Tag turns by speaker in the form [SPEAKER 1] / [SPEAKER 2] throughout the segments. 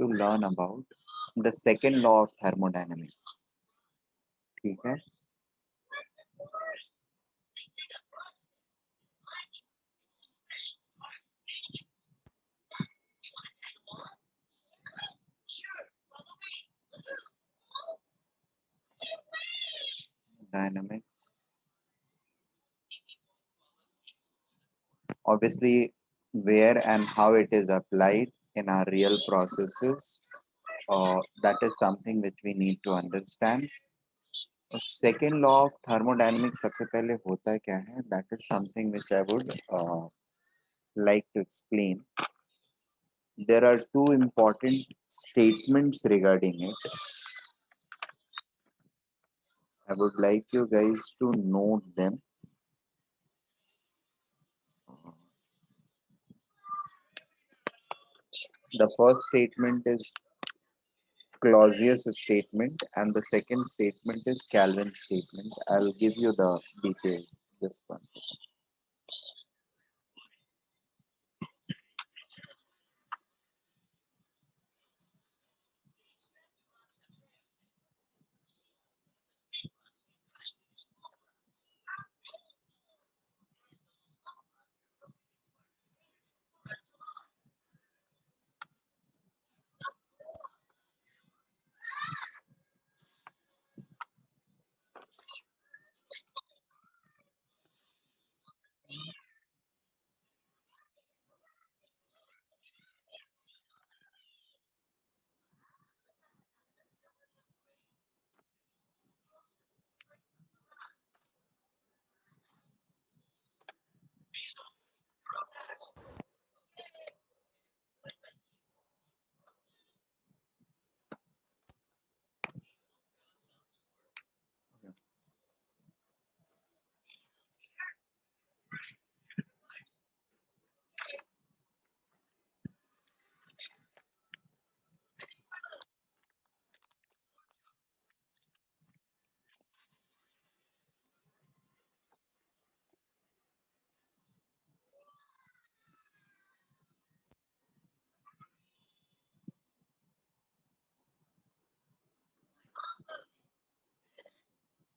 [SPEAKER 1] to learn about the second law of thermodynamics. ठीक है. Dynamics. Obviously, where and how it is applied in our real processes, that is something which we need to understand. Second law of thermodynamics सबसे पहले होता क्या है? That is something which I would like to explain. There are two important statements regarding it. I would like you guys to note them. The first statement is Clausius statement and the second statement is Calvin statement. I'll give you the details. This one.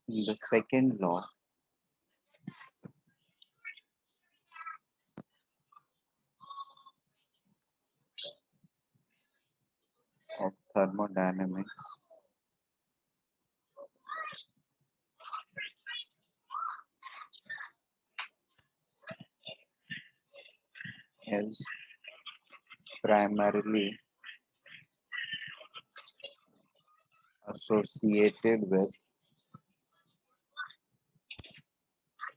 [SPEAKER 1] The second law of thermodynamics is primarily associated with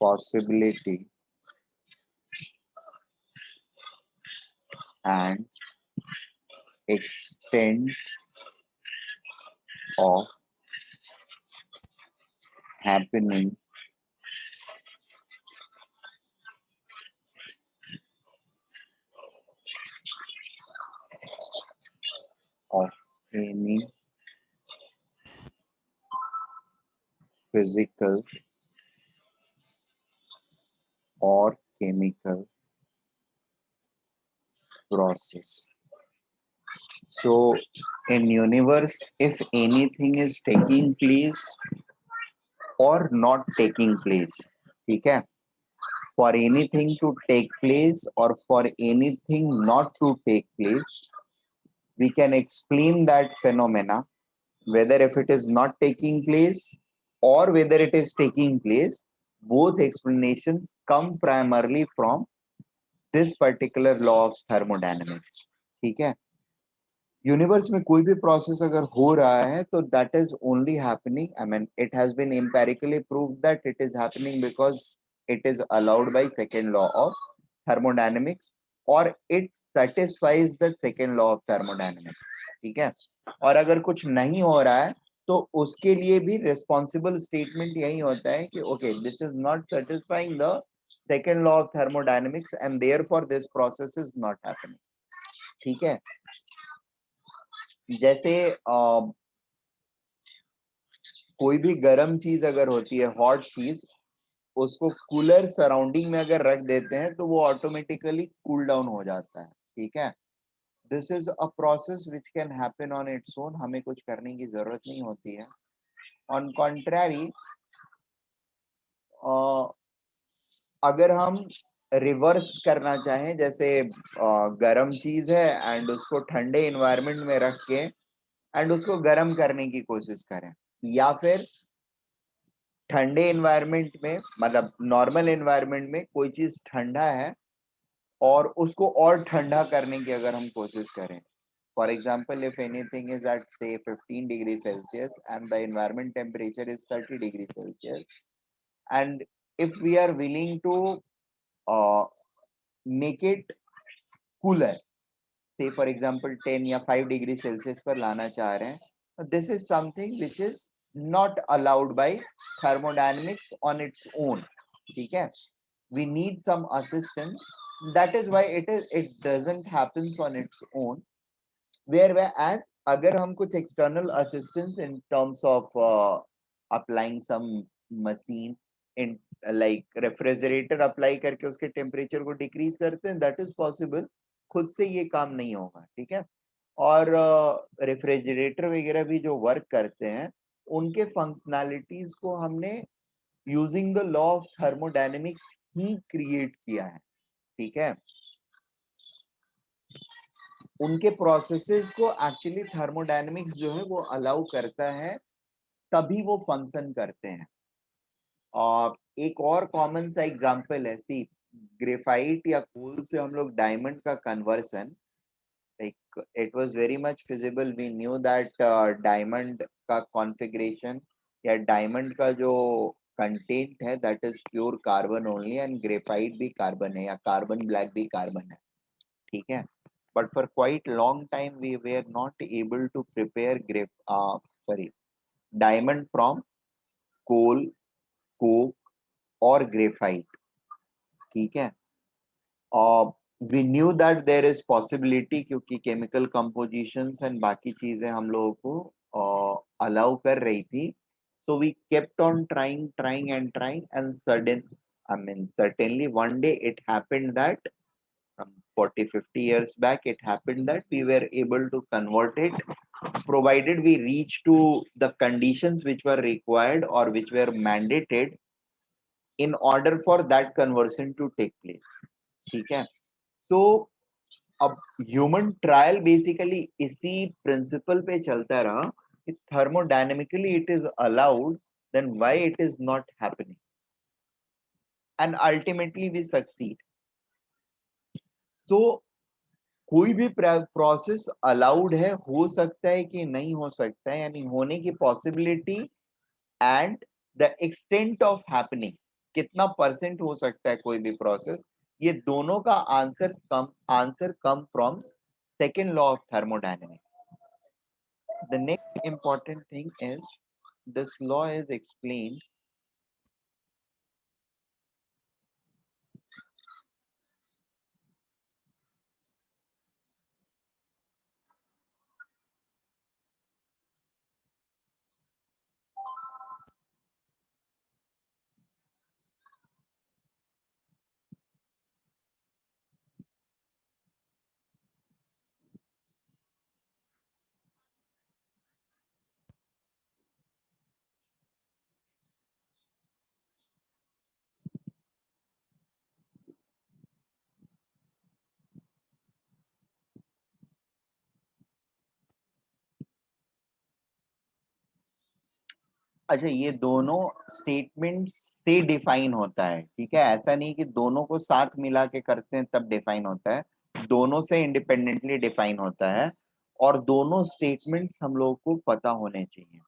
[SPEAKER 1] possibility and extent of happening of any physical or chemical process. So in universe, if anything is taking place or not taking place, ठीक है? For anything to take place or for anything not to take place, we can explain that phenomena, whether if it is not taking place or whether it is taking place. Both explanations come primarily from this particular law of thermodynamics. ठीक है? Universe में कोई भी process अगर हो रहा है तो that is only happening, I mean it has been empirically proved that it is happening because it is allowed by second law of thermodynamics और it satisfies the second law of thermodynamics. ठीक है? और अगर कुछ नहीं हो रहा है तो उसके लिए भी रिस्पॉन्सिबल स्टेटमेंट यही होता है कि okay, this is not satisfying the second law of thermodynamics and therefore this process is not happening. ठीक है? जैसे कोई भी गर्म चीज अगर होती है, हॉट चीज, उसको कूलर सराउंडिंग में अगर रख देते हैं तो वो ऑटोमेटिकली कूल डाउन हो जाता है. ठीक है? This is a process which can happen on its own, हमें कुछ करने की जरूरत नहीं होती है. ऑन कॉन्ट्ररी, अगर हम रिवर्स करना चाहें, जैसे गर्म चीज है एंड उसको ठंडे इन्वायरमेंट में रख के एंड उसको गर्म करने की कोशिश करें, या फिर ठंडे इन्वायरमेंट में, मतलब नॉर्मल इन्वायरमेंट में कोई चीज ठंडा है और उसको और ठंडा करने की अगर हम कोशिश करें. For example, if anything is at say 15 degree Celsius and the environment temperature is 30 degree Celsius, and if we are willing to make it cooler, say for example 10 या 5 डिग्री सेल्सियस पर लाना चाह रहे हैं, this is something which is not allowed by thermodynamics on its own. ठीक है, we need some assistance, that is why it doesn't happens on its own. Whereas अगर हम कुछ external assistance in terms of applying some machine in like refrigerator apply करके उसके temperature को decrease करते हैं, दैट इज पॉसिबल. खुद से ये काम नहीं होगा, ठीक है. और रेफ्रिजरेटर वगैरह भी जो वर्क करते हैं, उनके फंक्शनैलिटीज को हमने using the law of thermodynamics he create किया है, ठीक है. उनके प्रोसेसेस को एक्चुअली थर्मोडायनेमिक्स जो है वो अलाउ करता है, तभी वो फंक्शन करते हैं. और एक और कॉमन सा एग्जांपल है, सी ग्रेफाइट या कोल से हम लोग डायमंड का conversion, like it was very much feasible, we knew that diamond का कॉन्फ़िगरेशन या डायमंड का जो कंटेंट है that is pure carbon only, and graphite भी कार्बन है या कार्बन ब्लैक भी कार्बन है, ठीक है. But for quite long time we were not able to prepare diamond from coal, coke और ग्रेफाइट, ठीक है. We knew that there is possibility, क्योंकि केमिकल कंपोजिशंस एंड बाकी चीजें हम लोगों को अलाउ कर रही थी. So we kept on trying and trying, and certainly one day it happened that 40-50 years back it happened that we were able to convert it, provided we reach to the conditions which were required or which were mandated in order for that conversion to take place, ठीक है. तो अब human trial basically इसी principle पे चलता रहा कि thermodynamically it is allowed, then why it is not happening, and ultimately we succeed. So कोई भी प्रोसेस अलाउड है, हो सकता है कि नहीं हो सकता है, यानी होने की possibility and the extent of happening, कितना परसेंट हो सकता है कोई भी प्रोसेस, ये दोनों का answer come from second law of thermodynamics. The next important thing is this law is explained अच्छा, ये दोनों स्टेटमेंट से डिफाइन होता है, ठीक है. ऐसा नहीं कि दोनों को साथ मिला के करते हैं तब डिफाइन होता है, दोनों से इंडिपेंडेंटली डिफाइन होता है, और दोनों स्टेटमेंट्स हम लोगों को पता होने चाहिए.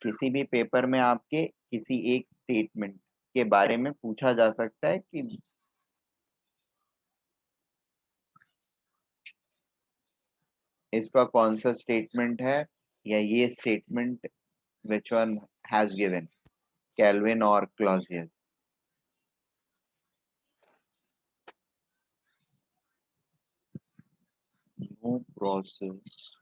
[SPEAKER 1] किसी भी पेपर में आपके किसी एक स्टेटमेंट के बारे में पूछा जा सकता है कि इसका कौन सा स्टेटमेंट है, या ये statement which one has given, Kelvin or Clausius. No process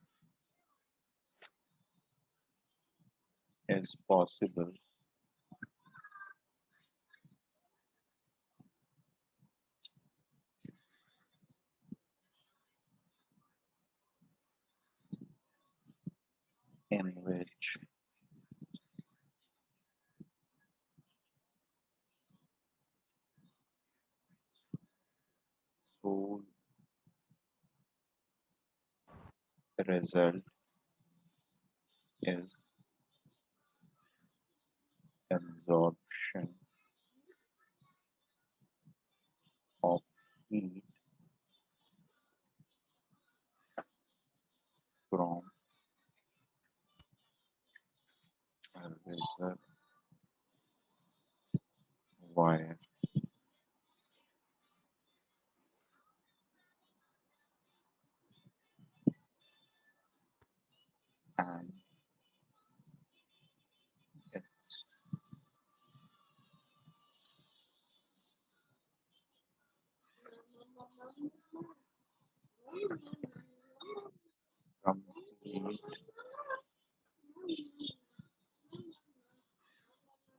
[SPEAKER 1] is possible in which food result is absorption of heat from a reservoir and its complete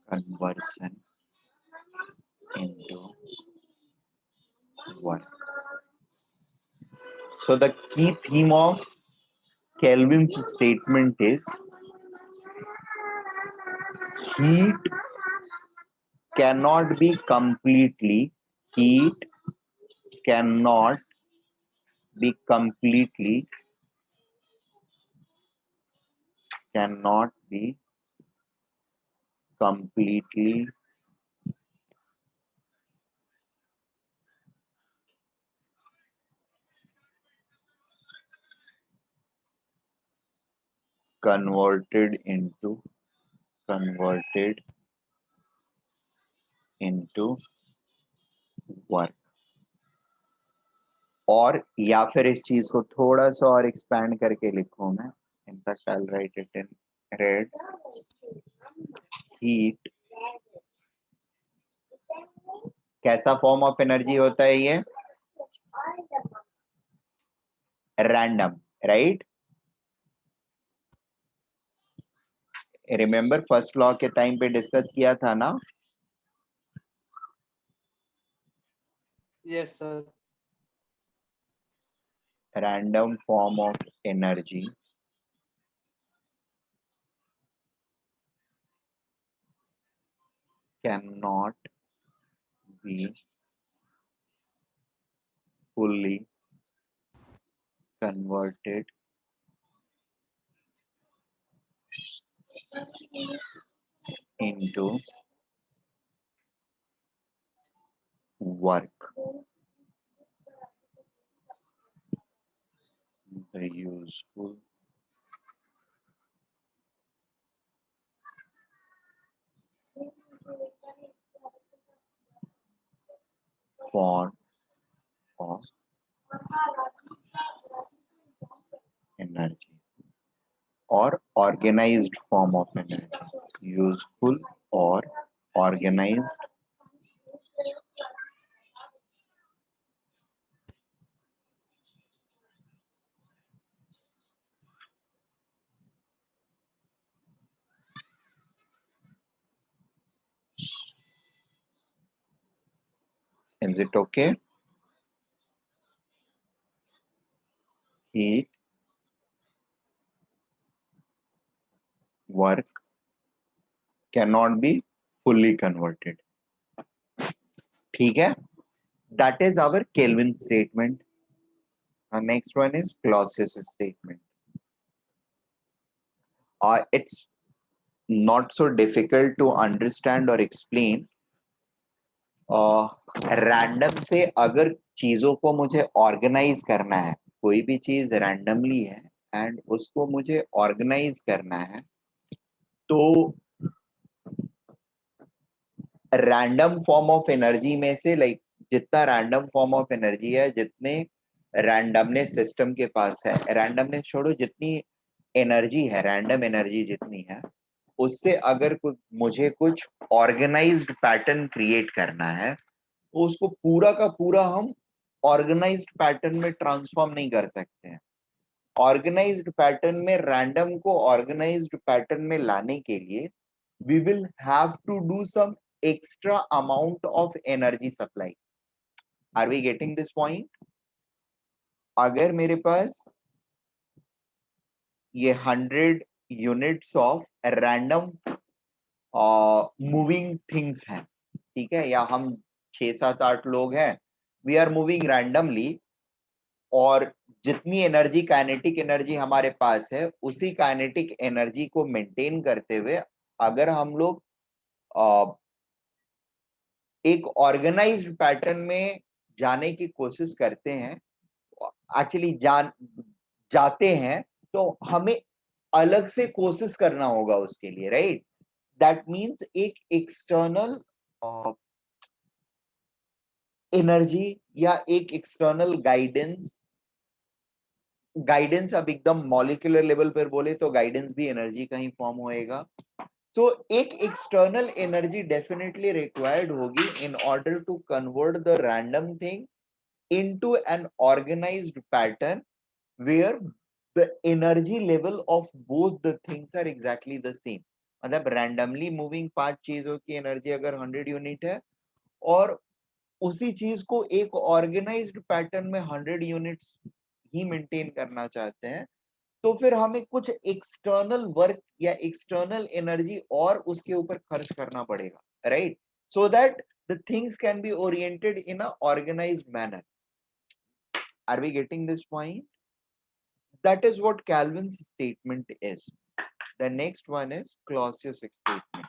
[SPEAKER 1] conversion into work. So the key theme of Kelvin's statement is heat cannot be completely, heat cannot be completely, cannot be completely converted into work. और या फिर इस चीज को थोड़ा सा और expand करके लिखूं मैं. In fact I will write it in red. Heat कैसा फॉर्म ऑफ एनर्जी होता है ये? Random, right? Remember first law के टाइम पे डिस्कस किया था ना?
[SPEAKER 2] Yes, sir.
[SPEAKER 1] Random form of energy cannot be fully converted into work. The useful form of energy or organized form of energy. Useful or organized is it okay? Heat work cannot be fully converted. ठीक है? That is our Kelvin statement. Our next one is Clausius statement. It's not so difficult to understand or explain. Random से अगर चीजों को मुझे organise करना है, कोई भी चीज रैंडमली है एंड उसको मुझे ऑर्गेनाइज करना है, तो रैंडम फॉर्म ऑफ एनर्जी में से लाइक जितना रैंडम फॉर्म ऑफ एनर्जी है, जितने रैंडमनेस सिस्टम के पास है, रैंडमनेस छोड़ो, जितनी एनर्जी है, रैंडम एनर्जी जितनी है, उससे अगर मुझे कुछ ऑर्गेनाइज्ड पैटर्न क्रिएट करना है, तो उसको पूरा का पूरा हम ऑर्गेनाइज्ड पैटर्न में ट्रांसफॉर्म नहीं कर सकते हैं. ऑर्गेनाइज्ड पैटर्न में रैंडम को ऑर्गेनाइज्ड पैटर्न में लाने के लिए we will have to do some extra amount of energy supply. Are we getting this point? अगर मेरे पास ये 100 units of random moving things हैं, ठीक है, या हम 6 7 8 लोग हैं, वी आर मूविंग रैंडमली, और जितनी एनर्जी काइनेटिक एनर्जी हमारे पास है उसी काइनेटिक एनर्जी को मेंटेन करते हुए अगर हम लोग एक ऑर्गेनाइज्ड पैटर्न में जाने की कोशिश करते हैं, एक्चुअली जाते हैं, तो हमें अलग से कोशिश करना होगा उसके लिए, राइट। दैट मीन्स एक एक्सटर्नल एनर्जी या एक एक्सटर्नल गाइडेंस, गाइडेंस अब एकदम मॉलिक्यूलर लेवल पर बोले तो गाइडेंस भी एनर्जी का ही फॉर्म होएगा। सो एक एक्सटर्नल एनर्जी डेफिनेटली रिक्वायर्ड होगी in order to convert the random thing into an organized pattern where the energy level of both the things are exactly the same. मतलब randomly moving 5 चीजों की energy अगर 100 unit है और उसी चीज को एक ऑर्गेनाइज्ड पैटर्न में 100 यूनिट्स ही मेंटेन करना चाहते हैं, तो फिर हमें कुछ एक्सटर्नल वर्क या एक्सटर्नल एनर्जी और उसके ऊपर खर्च करना पड़ेगा, right, so that the things can be oriented in a organized manner. Are we getting this point? That is what Calvin's statement is. The next one is Clausius' statement.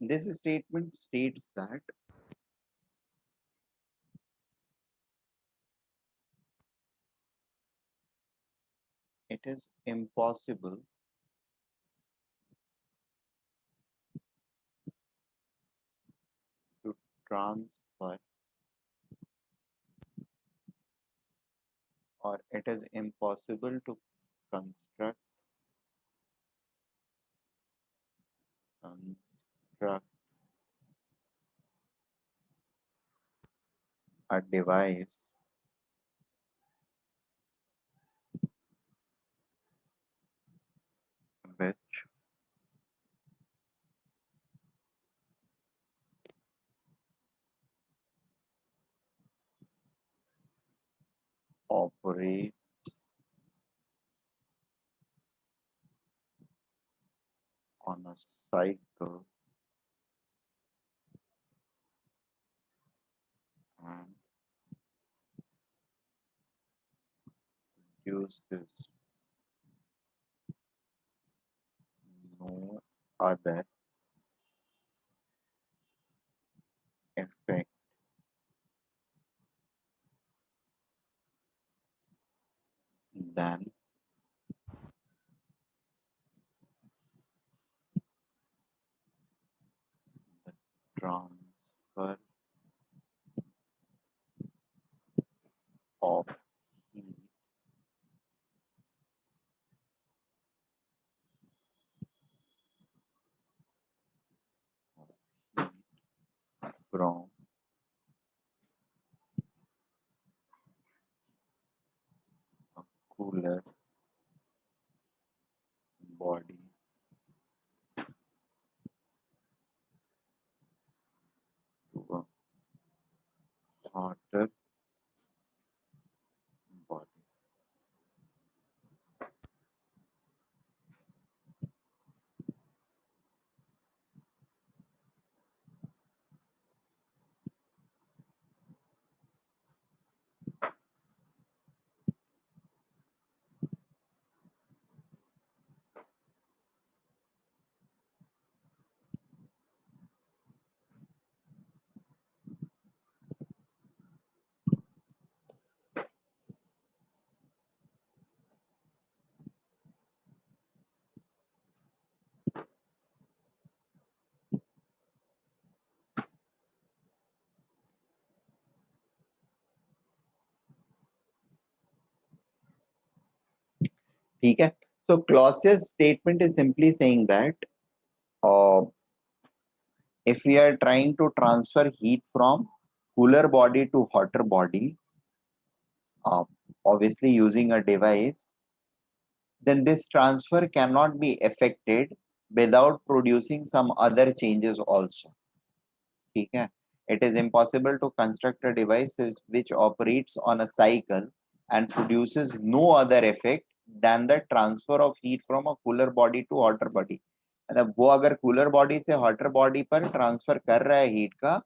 [SPEAKER 1] This statement states that it is impossible to transfer, or it is impossible to construct construct a device which operates on a cycle and uses no other effect than the transfer of heat cooler body to a hotter body. ठीक है. So clause's statement is simply saying that uh, if we are trying to transfer heat from cooler body to hotter body, uh, obviously using a device, then this transfer cannot be effected without producing some other changes also. ठीक है. It is impossible to construct a device which operates on a cycle and produces no other effect than the transfer of heat from a cooler body to hotter body. मतलब वो अगर cooler body से hotter body पर transfer कर रहा है heat का,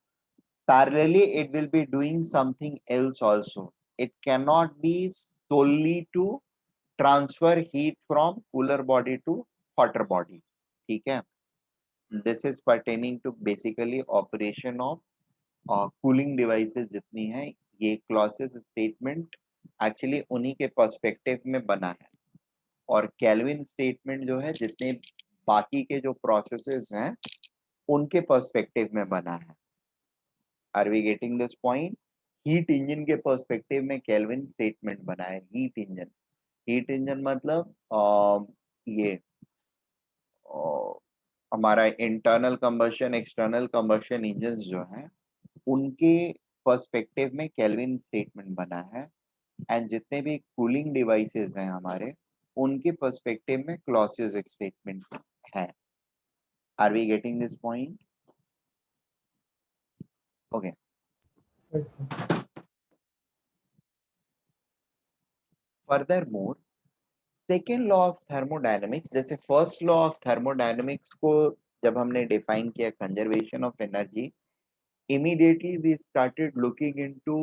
[SPEAKER 1] parallelly it will be doing something else also. It cannot be solely to transfer heat from cooler body to hotter body. ठीक है. This is pertaining to basically operation of cooling devices जितनी है. ये clauses statement actually उन्हीं के perspective में बना है, और केल्विन स्टेटमेंट जो है जितने बाकी के जो प्रोसेसेस हैं उनके पर्सपेक्टिव में बना है. Are we getting this point? Heat engine के पर्सपेक्टिव में केल्विन स्टेटमेंट बना है. हीट इंजन, हीट इंजन मतलब ये हमारा internal combustion external combustion engine जो है उनके पर्सपेक्टिव में केल्विन स्टेटमेंट बना है, एंड जितने भी कूलिंग डिवाइसेस हैं हमारे उनके पर्सपेक्टिव में क्लॉसेस स्टेटमेंट है. Are we getting this point? Okay. Furthermore, second law of thermodynamics, जैसे फर्स्ट लॉ ऑफ थर्मोडायनेमिक्स को जब हमने डिफाइन किया conservation of energy, immediately we started looking into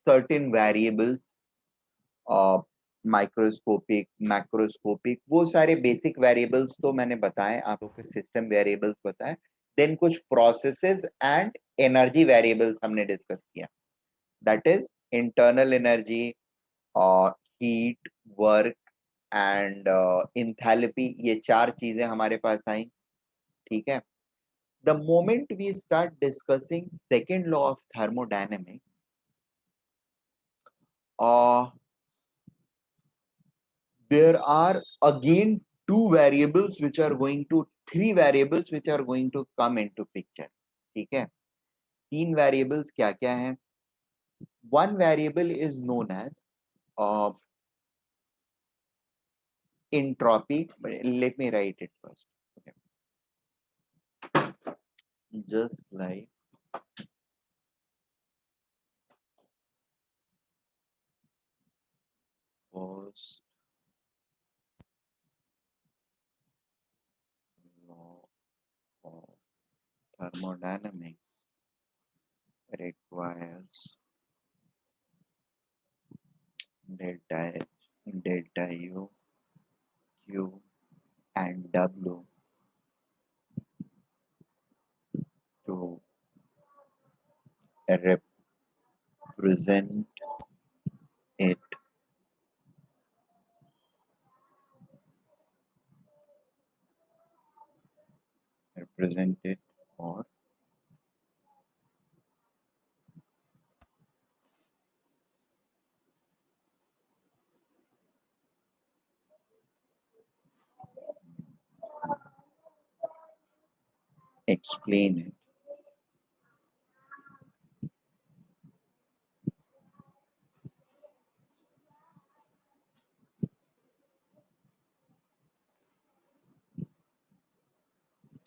[SPEAKER 1] certain variables, microscopic macroscopic, वो सारे basic variables तो मैंने बताए आपको, फिर सिस्टम वेरिएबल्स बताए, देन कुछ प्रोसेसेस एंड एनर्जी वेरिएबल्स हमने डिस्कस किया. That is internal energy, heat, work and enthalpy. ये चार चीजें हमारे पास आई. ठीक है. The moment we start discussing second law of thermodynamics, there are again three variables which are going to come into picture. ठीक है. तीन variables क्या क्या हैं? One variable is known as entropy. Let me write it first. Okay. Just like first law of thermodynamics requires delta H, delta U, Q and W to represent it or explain it.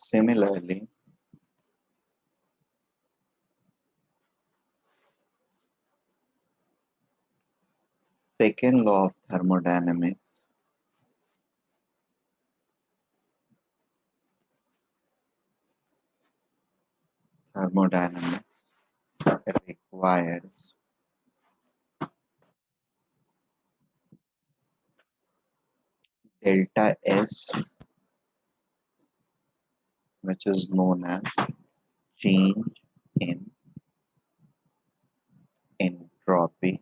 [SPEAKER 1] Similarly, second law of thermodynamics requires delta S, which is known as change in entropy,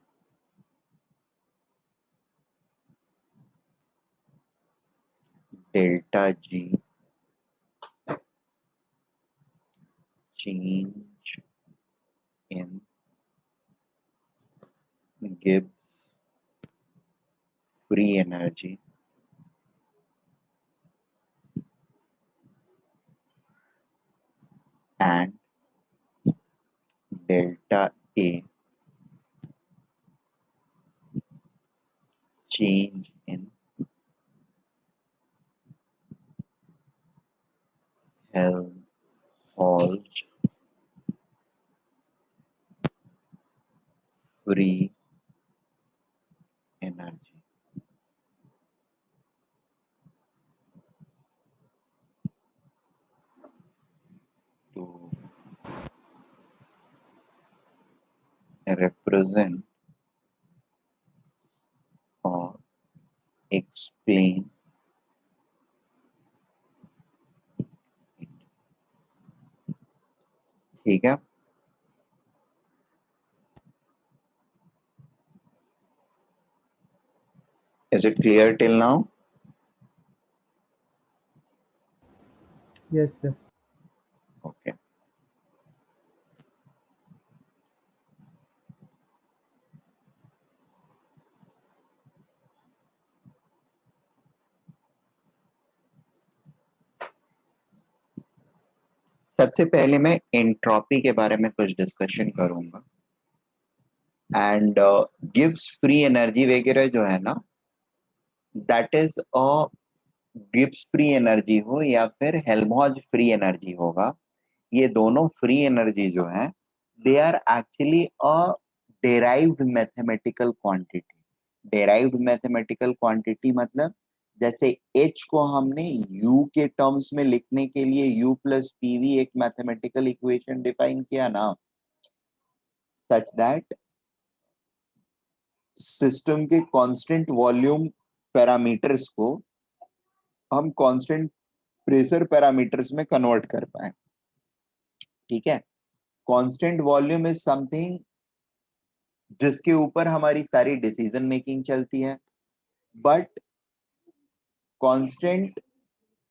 [SPEAKER 1] delta G, change in Gibbs free energy, and delta A, change in Helmholtz free energy. To represent or explain it. ठीक है? Is it clear till now?
[SPEAKER 2] Yes, sir.
[SPEAKER 1] Okay. सबसे पहले मैं entropy के बारे में कुछ discussion करूंगा एंड गिव्स फ्री एनर्जी वगैरह जो है ना, that is a Gibbs free energy हो या फिर हेल्महोल्ट्ज फ्री एनर्जी होगा, ये दोनों फ्री एनर्जी जो है they are actually a derived mathematical quantity. Derived mathematical quantity मतलब जैसे H को हमने U के टर्म्स में लिखने के लिए U प्लस PV एक मैथमेटिकल इक्वेशन डिफाइन किया ना, सच दैट सिस्टम के कांस्टेंट वॉल्यूम पैरामीटर्स को हम कांस्टेंट प्रेशर पैरामीटर्स में कन्वर्ट कर पाए. ठीक है? कांस्टेंट वॉल्यूम इज समथिंग जिसके ऊपर हमारी सारी डिसीजन मेकिंग चलती है, but constant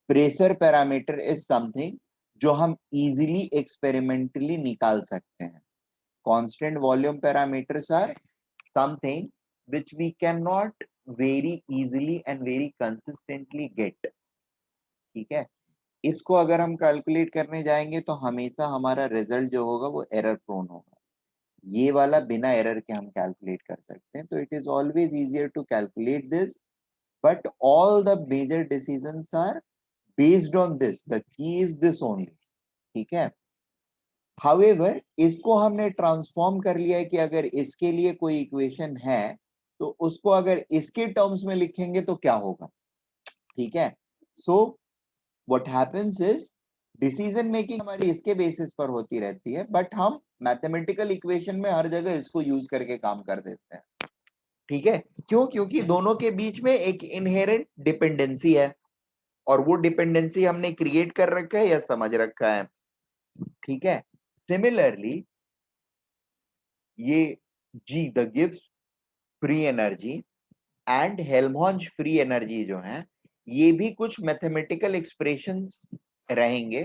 [SPEAKER 1] pressure parameter is something जो हम इजीली एक्सपेरिमेंटली निकाल सकते हैं. Constant volume parameters are something which we cannot very easily and very consistently get. ठीक है? इसको अगर हम कैलकुलेट करने जाएंगे तो हमेशा हमारा रिजल्ट जो होगा वो एरर प्रोन होगा. ये वाला बिना एरर के हम कैलकुलेट कर सकते हैं, तो it is always easier to calculate this, but all the major decisions are based on this. The key is this only. ठीक है? हाउएवर इसको हमने ट्रांसफॉर्म कर लिया है कि अगर इसके लिए कोई इक्वेशन है तो उसको अगर इसके टर्म्स में लिखेंगे तो क्या होगा. ठीक है? So what happens is decision making हमारी इसके बेसिस पर होती रहती है, बट हम मैथमेटिकल इक्वेशन में हर जगह इसको यूज करके काम कर देते हैं. ठीक है? क्यों? क्योंकि दोनों के बीच में एक इनहेरेंट डिपेंडेंसी है और वो डिपेंडेंसी हमने क्रिएट कर रखा है या समझ रखा है. ठीक है? सिमिलरली ये जी द गिव्स free energy and Helmholtz free energy जो है ये भी कुछ मैथमेटिकल एक्सप्रेशंस रहेंगे.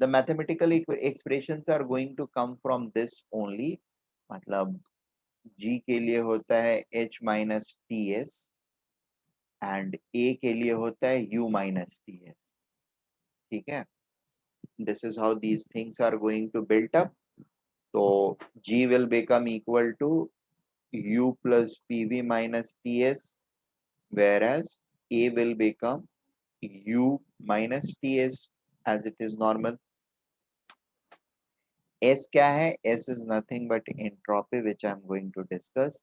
[SPEAKER 1] The mathematical expressions are going to come from this only. मतलब जी के लिए होता है H minus T S and A के लिए होता है U माइनस टी एस. ठीक है? This is how these things are going to built up. तो G will become equal to U plus PV minus TS, whereas A will become U minus TS as it is normal. S क्या है? S is nothing but entropy, which I am going to discuss.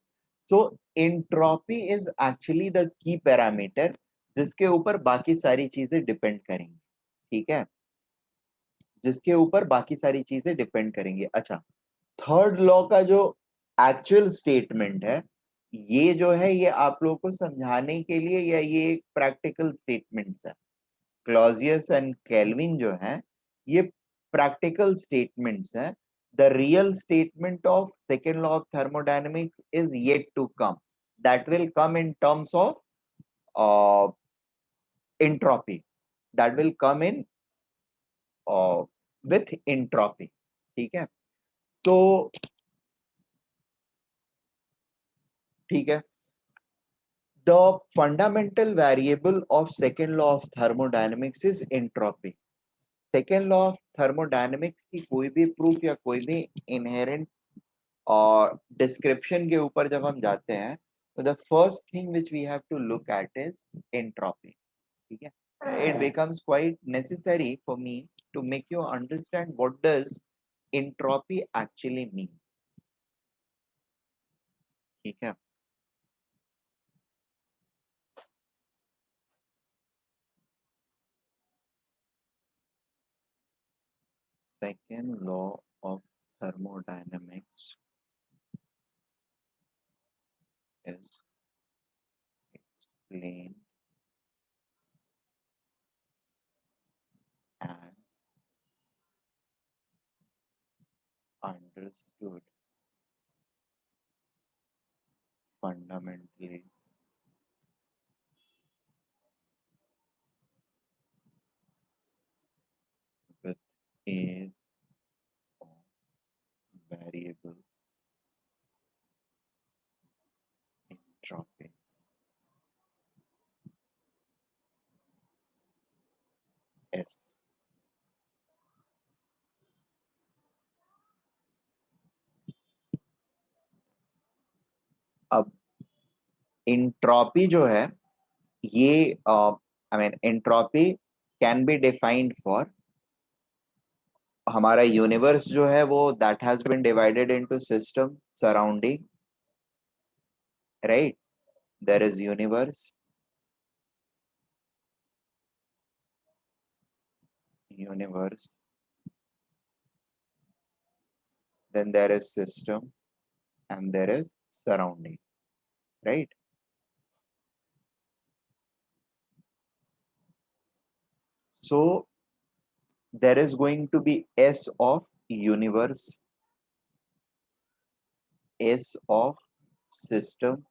[SPEAKER 1] So entropy is actually the key parameter जिसके ऊपर बाकी सारी चीजें depend करेंगी. ठीक है, जिसके ऊपर बाकी सारी चीजें डिपेंड करेंगी. अच्छा, थर्ड लॉ का जो एक्चुअल स्टेटमेंट है, ये जो है ये आप लोगों को समझाने के लिए, या ये एक प्रैक्टिकल स्टेटमेंट्स है. क्लॉजियस एंड केल्विन जो है ये प्रैक्टिकल स्टेटमेंट्स हैं. The real statement of second law of thermodynamics is yet to come. That will come in terms of entropy. That will come in with entropy. ठीक है, तो ठीक है. The fundamental variable of second law of thermodynamics is entropy. Second law of thermodynamics की कोई भी proof या कोई भी इनहेरेंट और डिस्क्रिप्शन के ऊपर जब हम जाते हैं, तो the first thing which we have to look at is entropy. ठीक है, it becomes quite necessary for me to make you understand what does entropy actually mean. ठीक है, second law of thermodynamics is explained and understood fundamentally with a variable entropy. S. अब entropy जो है ये I mean entropy can be defined for हमारा universe जो है वो that has been divided into system surrounding. Right, there is universe, then there is system, and there is surrounding. Right, so there is going to be S of universe, S of system,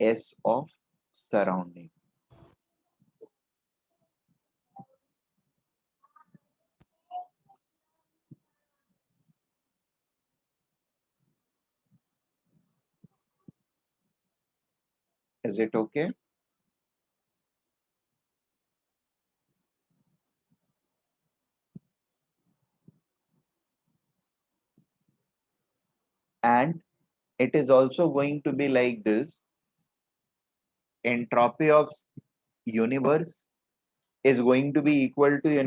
[SPEAKER 1] S of surrounding. Is it okay? And it is also going to be like this: entropy of universe is going to be equal to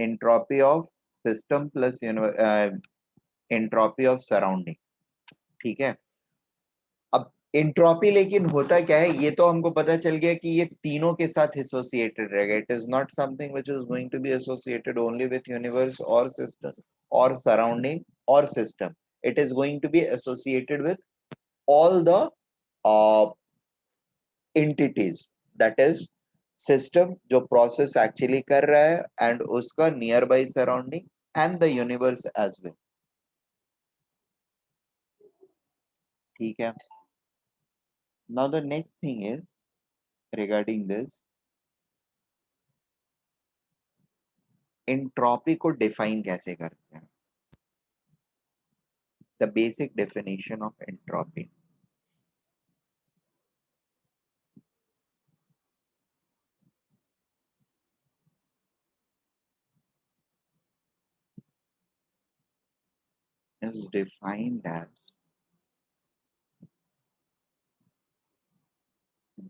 [SPEAKER 1] entropy of system plus entropy of surrounding. ठीक है, अब entropy लेकिन होता क्या है, ये तो हमको पता चल गया कि ये तीनों के साथ एसोसिएटेड रहेगा. It is not something which is going to be associated only with universe और सिस्टम और सराउंडिंग और system. It is going to be associated with all the entities, that is system जो प्रोसेस एक्चुअली कर रहा है and उसका near by surrounding and the universe as well. ठीक है, now the next thing is regarding this, entropy को define कैसे करते हैं. The basic definition of entropy. is defined as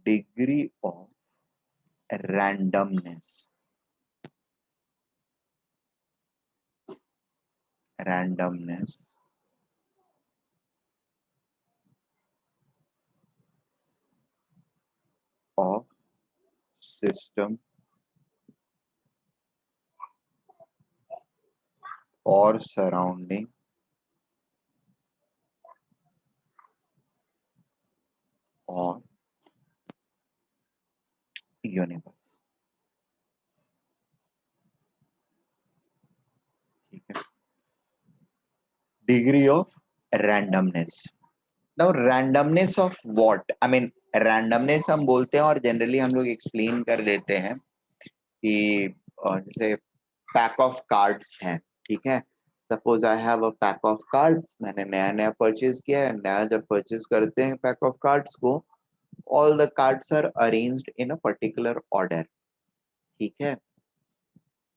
[SPEAKER 1] degree of randomness of system or surrounding or universe. ठीक है, degree of randomness. Now randomness of what? I mean randomness हम बोलते हैं और जनरली हम लोग एक्सप्लेन कर देते हैं कि जैसे पैक ऑफ कार्ड्स हैं, ठीक है। Suppose I have a pack of cards, मैंने नया नया परचेज किया है, नया जब परचेज करते हैं पैक ऑफ कार्ड्स को, all the cards are arranged in a particular order, ठीक है,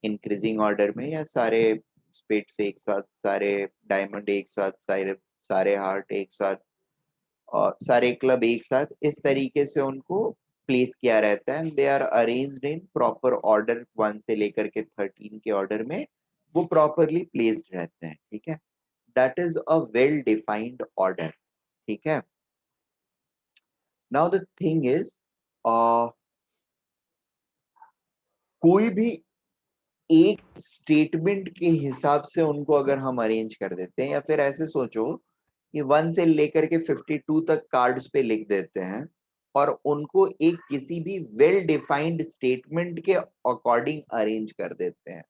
[SPEAKER 1] इंक्रीजिंग ऑर्डर में, या सारे स्पेड्स एक साथ, सारे डायमंड एक साथ, सारे सारे हार्ट एक साथ और सारे क्लब एक साथ, इस तरीके से उनको प्लेस किया रहता है। They are arranged in proper order, 1 से लेकर के 13 के ऑर्डर में वो प्रॉपरली प्लेस्ड रहते हैं, ठीक है। That is a well defined order, ठीक है। नाउ द थिंग इज, कोई भी एक स्टेटमेंट के हिसाब से उनको अगर हम अरेंज कर देते हैं, या फिर ऐसे सोचो कि 1 से लेकर के 52 तक कार्ड्स पे लिख देते हैं और उनको एक किसी भी वेल डिफाइंड स्टेटमेंट के अकॉर्डिंग अरेंज कर देते हैं,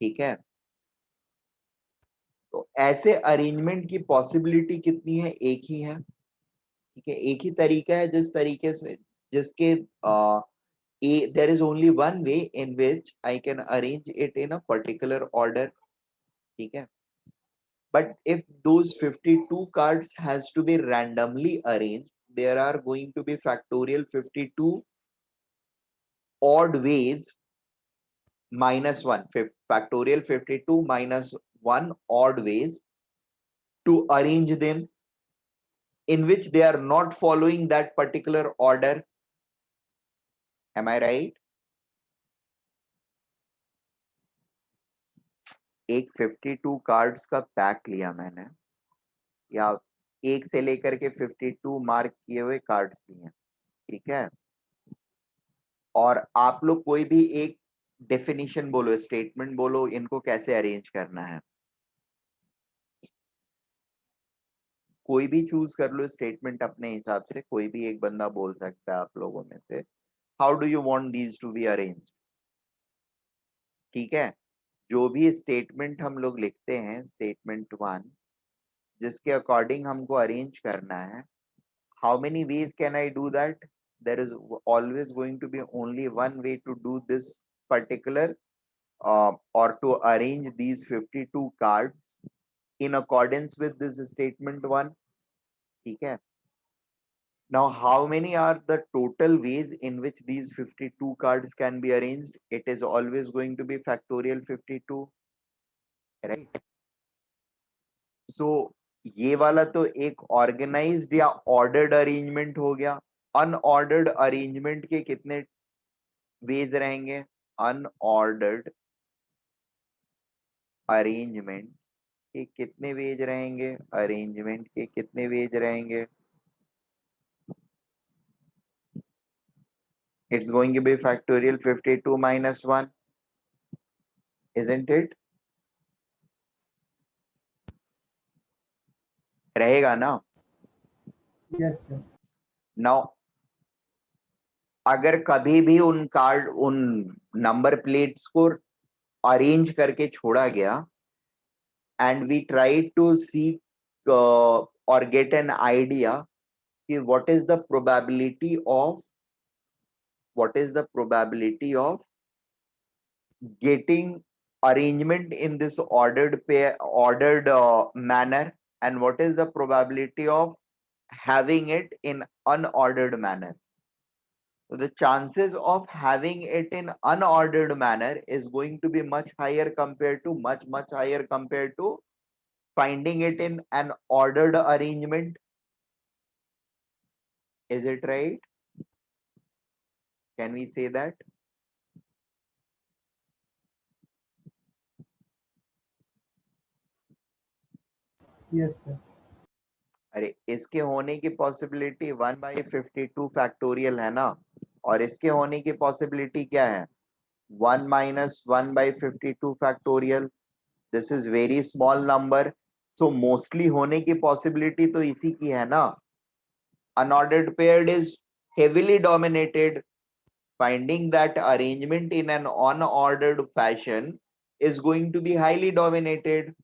[SPEAKER 1] ठीक है। तो ऐसे अरेंजमेंट की पॉसिबिलिटी कितनी है? एक ही है, ठीक है। एक ही तरीका है जिस तरीके से, जिसके there is only one way in which I can arrange it in a particular order, ठीक है। But if those 52 cards has to be randomly arranged, there are going to be factorial 52 odd ways minus 1, factorial 52 minus 1 odd ways to arrange them, in which they are not following that particular order. Am I right? एक 52 cards का pack लिया मैंने, या 1 से लेकर के 52 mark किए हुए कार्ड्स लिए, ठीक है। और आप लोग कोई भी एक डेफिनेशन बोलो, स्टेटमेंट बोलो, इनको कैसे अरेंज करना है, कोई भी चूज कर लो स्टेटमेंट अपने हिसाब से, कोई भी एक बंदा बोल सकता है आप लोगों में से, how do you want these to be arranged, ठीक है। जो भी स्टेटमेंट हम लोग लिखते हैं, स्टेटमेंट 1 जिसके अकॉर्डिंग हमको अरेंज करना है, how many ways can I do that? There is always going to be only one way to do this particular, or to arrange these 52 cards in accordance with this statement 1, ठीक है। Now how many are the total ways in which these 52 cards can be arranged? It is always going to be factorial 52, right? So ये वाला तो एक organised या ordered arrangement हो गया। Unordered arrangement के कितने वेज रहेंगे? अनऑर्डर्ड अरेंजमेंट के कितने वेज रहेंगे? अरेंजमेंट के कितने वेज रहेंगे? It's going to be factorial 52 minus 1, isn't it? रहेगा ना?
[SPEAKER 2] Yes, sir.
[SPEAKER 1] Now अगर कभी भी उन कार्ड, उन नंबर प्लेट्स को अरेंज करके छोड़ा गया, and we try to seek or get an idea कि what is the probability of getting arrangement in this ordered manner, and what is the probability of having it in unordered manner. So the chances of having it in unordered manner is going to be much higher compared to much higher compared to finding it in an ordered arrangement. Is it right? Can we say that?
[SPEAKER 2] Yes, sir.
[SPEAKER 1] अरे इसके होने की possibility 1/52 factorial है ना, और इसके होने की पॉसिबिलिटी क्या है? 1 - 1/52 factorial. This is very small number, so mostly होने की पॉसिबिलिटी तो इसी की है ना. Unordered paired is heavily dominated. Finding that arrangement in an unordered fashion is going to be highly dominated.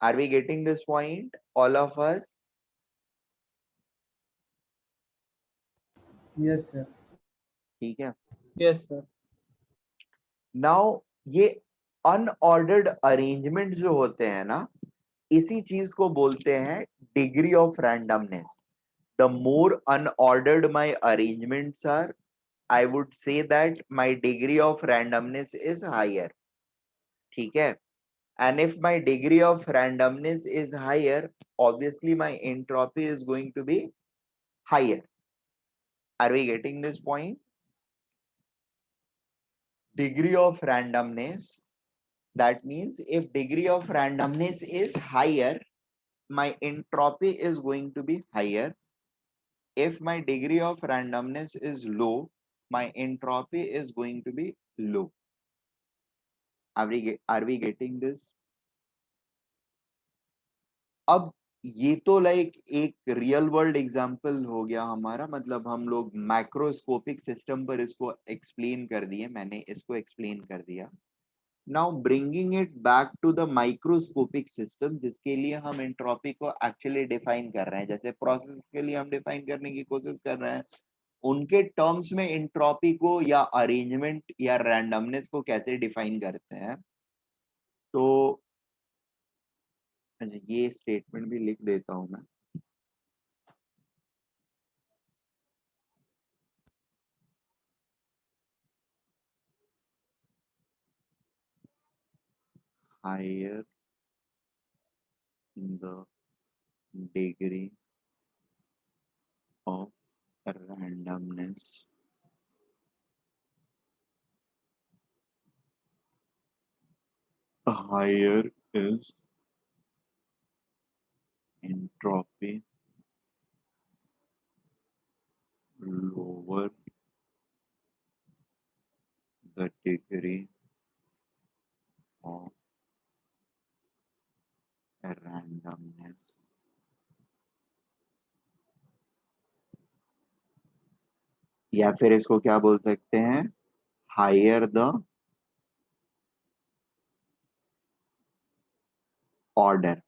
[SPEAKER 1] Are we getting this point, all of us?
[SPEAKER 2] Yes, sir.
[SPEAKER 1] ठीक है.
[SPEAKER 3] Yes, sir.
[SPEAKER 1] Now ये unordered arrangement जो होते हैं ना, इसी चीज को बोलते हैं degree of randomness. The more unordered my arrangements are, I would say that my degree of randomness is higher. ठीक है. And if my degree of randomness is higher, obviously my entropy is going to be higher. Are we getting this point? Degree of randomness, that means if degree of randomness is higher, my entropy is going to be higher. If my degree of randomness is low, my entropy is going to be low. Are we getting this? अब ये तो like एक real world example हो गया हमारा, मतलब हम लोग मैक्रोस्कोपिक सिस्टम पर इसको एक्सप्लेन कर दिए, मैंने इसको एक्सप्लेन कर दिया. Now bringing it back to the microscopic system, जिसके लिए हम एंट्रोपी को एक्चुअली डिफाइन कर रहे हैं, जैसे प्रोसेस के लिए हम डिफाइन करने की कोशिश कर रहे हैं, उनके टर्म्स में एंट्रोपी को या अरेंजमेंट या रैंडमनेस को कैसे डिफाइन करते हैं. तो अच्छा, ये स्टेटमेंट भी लिख देता हूं मैं. Higher the degree of randomness, higher is entropy, lower the degree of randomness. या फिर इसको क्या बोल सकते हैं? Higher the order,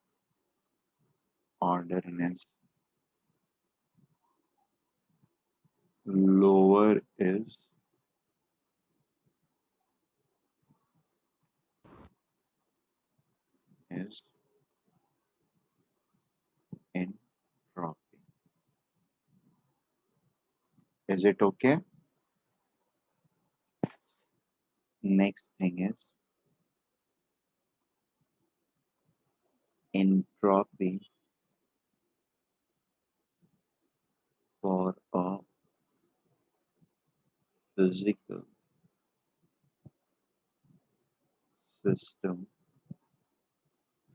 [SPEAKER 1] orderness, lower is entropy. Is it okay? Next thing is entropy for a physical system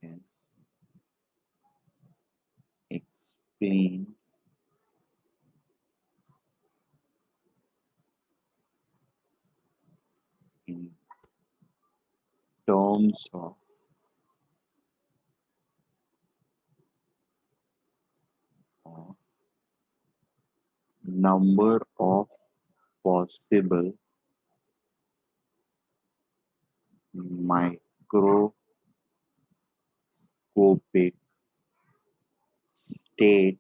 [SPEAKER 1] is explained in terms of a number of possible microscopic states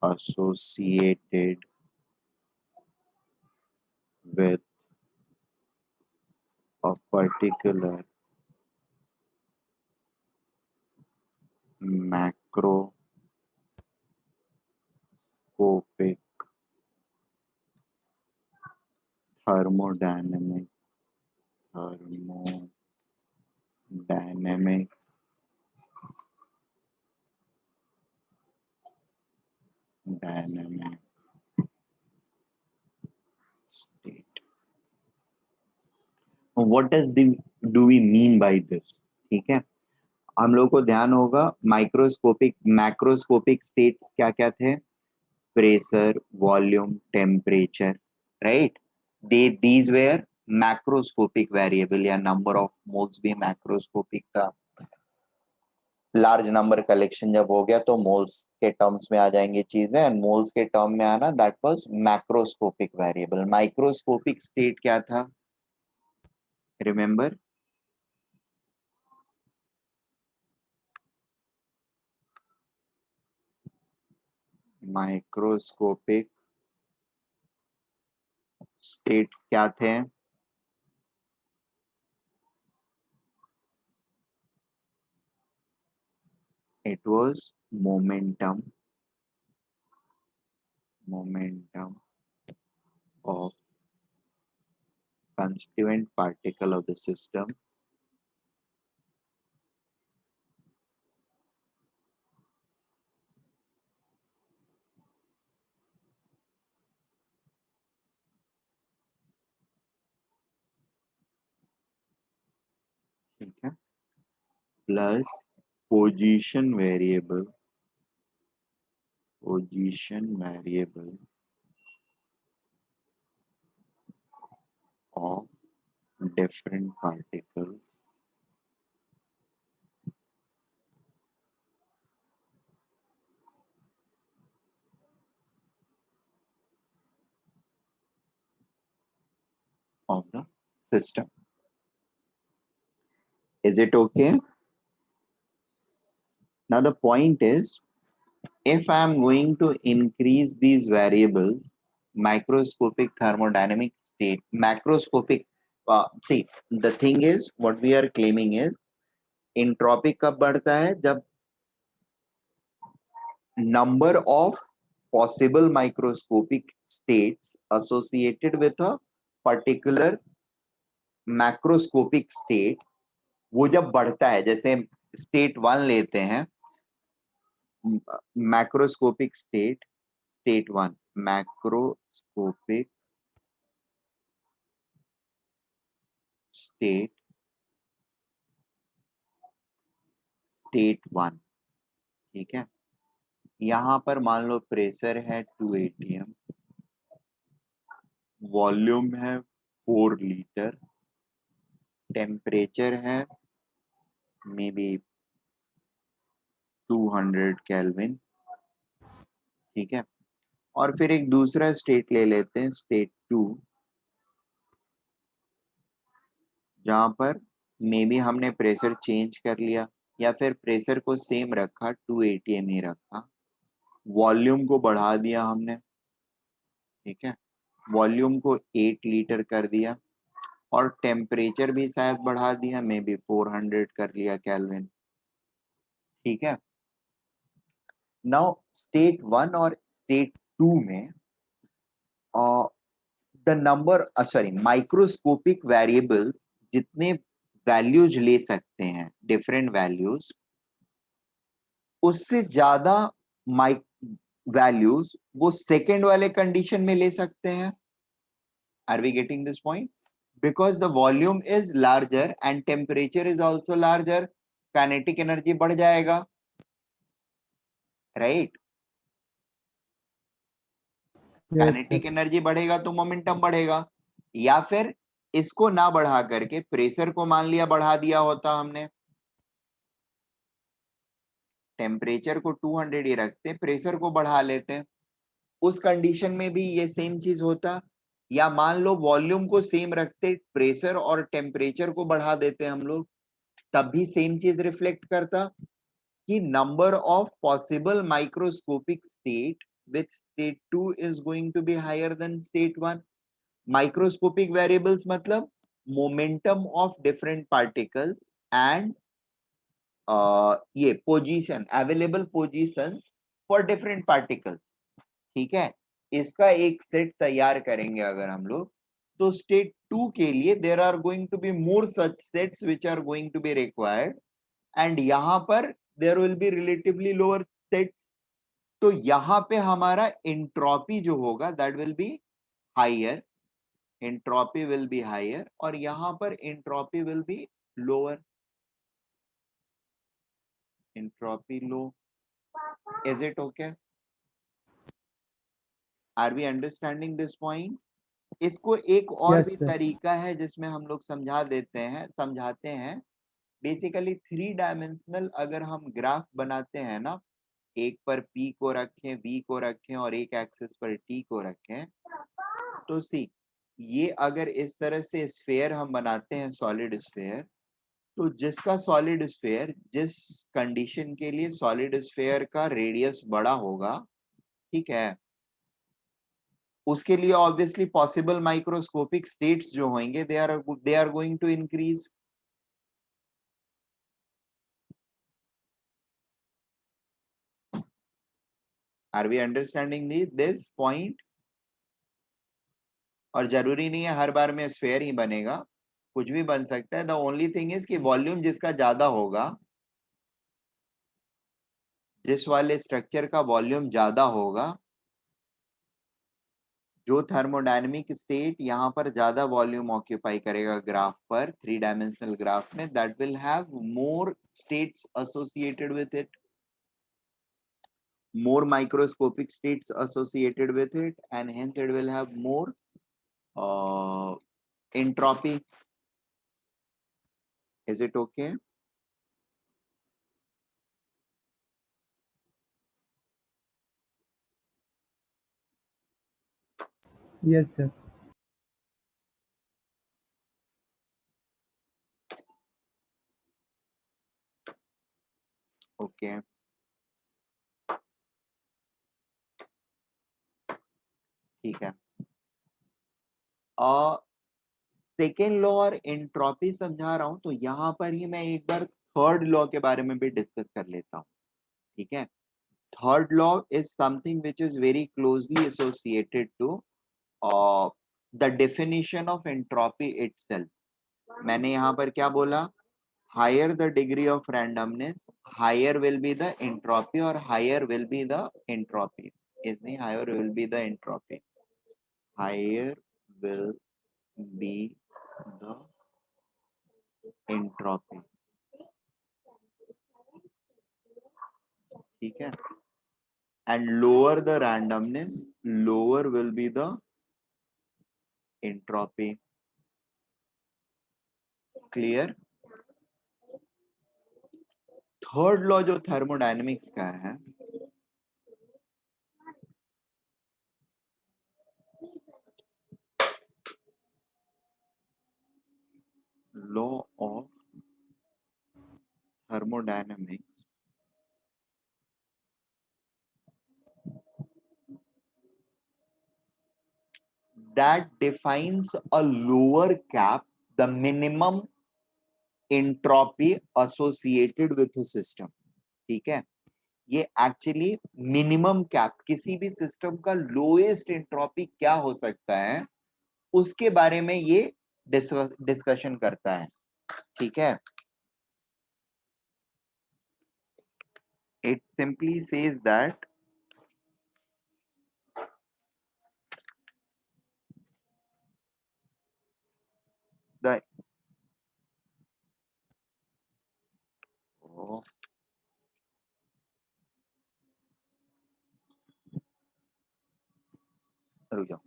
[SPEAKER 1] associated with a particular macroscopic thermodynamic thermodynamic dynamic what do we mean by this, ठीक है। हम लोग को ध्यान होगा microscopic macroscopic states क्या क्या थे, pressure, volume, temperature, right. These where macroscopic variable, या नंबर ऑफ मोल्स भी मैक्रोस्कोपिक था। लार्ज नंबर कलेक्शन जब हो गया तो मोल्स के टर्म्स में आ जाएंगे चीजें, एंड मोल्स के टर्म में आना that was macroscopic variable. Microscopic state क्या था, रिमेंबर? माइक्रोस्कोपिक स्टेट्स क्या थे? It was momentum of constituent particle of the system, ठीक है, plus position variable of different particles of the system. Is it okay? Now the point is, if I am going to increase these variables, microscopic thermodynamic state, macroscopic, see, the thing is, what we are claiming is, entropy कब बढ़ता है? जब number of possible microscopic states associated with a particular macroscopic state, वो जब बढ़ता है, जैसे state 1 लेते हैं, मैक्रोस्कोपिक स्टेट 1, मैक्रोस्कोपिक स्टेट 1, ठीक है। यहां पर मान लो प्रेशर है 2 atm, वॉल्यूम है 4 लीटर, टेम्परेचर है मे बी 200 केल्विन, ठीक है। और फिर एक दूसरा स्टेट ले लेते हैं, स्टेट 2, जहां पर मे बी हमने प्रेशर चेंज कर लिया, या फिर प्रेशर को सेम रखा, 2 atm ही रखा, वॉल्यूम को बढ़ा दिया हमने, ठीक है, वॉल्यूम को 8 लीटर कर दिया, और टेम्परेचर भी शायद बढ़ा दिया, मे बी 400 कर लिया केल्विन, ठीक है। नाउ स्टेट 1 और स्टेट 2 में the number sorry microscopic variables जितने वैल्यूज ले सकते हैं, डिफरेंट वैल्यूज, उससे ज्यादा माइक वैल्यूज वो सेकेंड वाले कंडीशन में ले सकते हैं। Are we getting this point? Because the volume is larger and temperature is also larger, kinetic energy बढ़ जाएगा, राइट?
[SPEAKER 2] Yes, sir.
[SPEAKER 1] काइनेटिक एनर्जी बढ़ेगा तो मोमेंटम बढ़ेगा। या फिर इसको ना बढ़ा करके प्रेशर को मान लिया बढ़ा दिया होता हमने, टेम्परेचर को 200 ही रखते, प्रेशर को बढ़ा लेते, उस कंडीशन में भी ये सेम चीज होता। या मान लो वॉल्यूम को सेम रखते, प्रेशर और टेम्परेचर को बढ़ा देते हम लोग, तब भी सेम चीज रिफ्लेक्ट करता कि number of possible microscopic state with state 2 is going to be higher than state 1। Microscopic variables मतलब momentum of different particles and ये position, available positions for different particles, ठीक है। इसका एक सेट तैयार करेंगे अगर हम लोग, तो स्टेट 2 के लिए there are going to be more such sets which are going to be required, and यहां पर there will be relatively lower sets, तो यहां पे हमारा एंट्रोपी जो होगा that will be higher, entropy will be higher और यहाँ पर entropy will be lower. Entropy low. Is it okay? Are we understanding this point? इसको एक और
[SPEAKER 2] Yes,
[SPEAKER 1] भी
[SPEAKER 2] sir.
[SPEAKER 1] तरीका है जिसमें हम लोग समझाते हैं. बेसिकली 3 डायमेंशनल अगर हम ग्राफ बनाते हैं ना, एक पर P को रखें, V को रखें और एक एक्सिस पर T को रखें, तो सी ये अगर इस तरह से स्फेयर हम बनाते हैं, सॉलिड स्फेयर, तो जिसका सॉलिड स्फेयर, जिस कंडीशन के लिए सॉलिड स्फेयर का रेडियस बड़ा होगा, ठीक है, उसके लिए ऑब्वियसली पॉसिबल माइक्रोस्कोपिक स्टेट्स जो होंगे they are going to increase. Are we understanding this point? और जरूरी नहीं है हर बार में स्फेयर ही बनेगा, कुछ भी बन सकता है. द ओनली थिंग इज कि वॉल्यूम जिसका ज्यादा होगा, जिस वाले स्ट्रक्चर का वॉल्यूम ज्यादा होगा, जो थर्मोडायनेमिक स्टेट यहाँ पर ज्यादा वॉल्यूम ऑक्यूपाई करेगा ग्राफ पर, 3 डायमेंशनल ग्राफ में, that will have more states associated with it, more microscopic states associated with it, and hence it will have more entropy. Is it okay?
[SPEAKER 2] Yes, sir.
[SPEAKER 1] Okay. ठीक है. Second law और entropy समझा रहा हूं, तो यहाँ पर ही मैं एक बार थर्ड लॉ के बारे में भी डिस्कस कर लेता हूँ. ठीक है. Third law is something which is very closely associated to the definition of entropy itself. मैंने यहाँ पर क्या बोला? higher the degree of randomness, higher will be the entropy or higher will be the entropy. Isn't higher will be the entropy. Higher will be the entropy. ठीक है. And lower the randomness, lower will be the entropy. Clear? Third law जो thermodynamics का है, law of thermodynamics, that defines a lower cap, the minimum entropy associated with a system. ठीक है. ये actually minimum cap, किसी भी system का lowest entropy क्या हो सकता है उसके बारे में ये डिस्कशन करता है. ठीक है. It simply says that the रुक जाओ.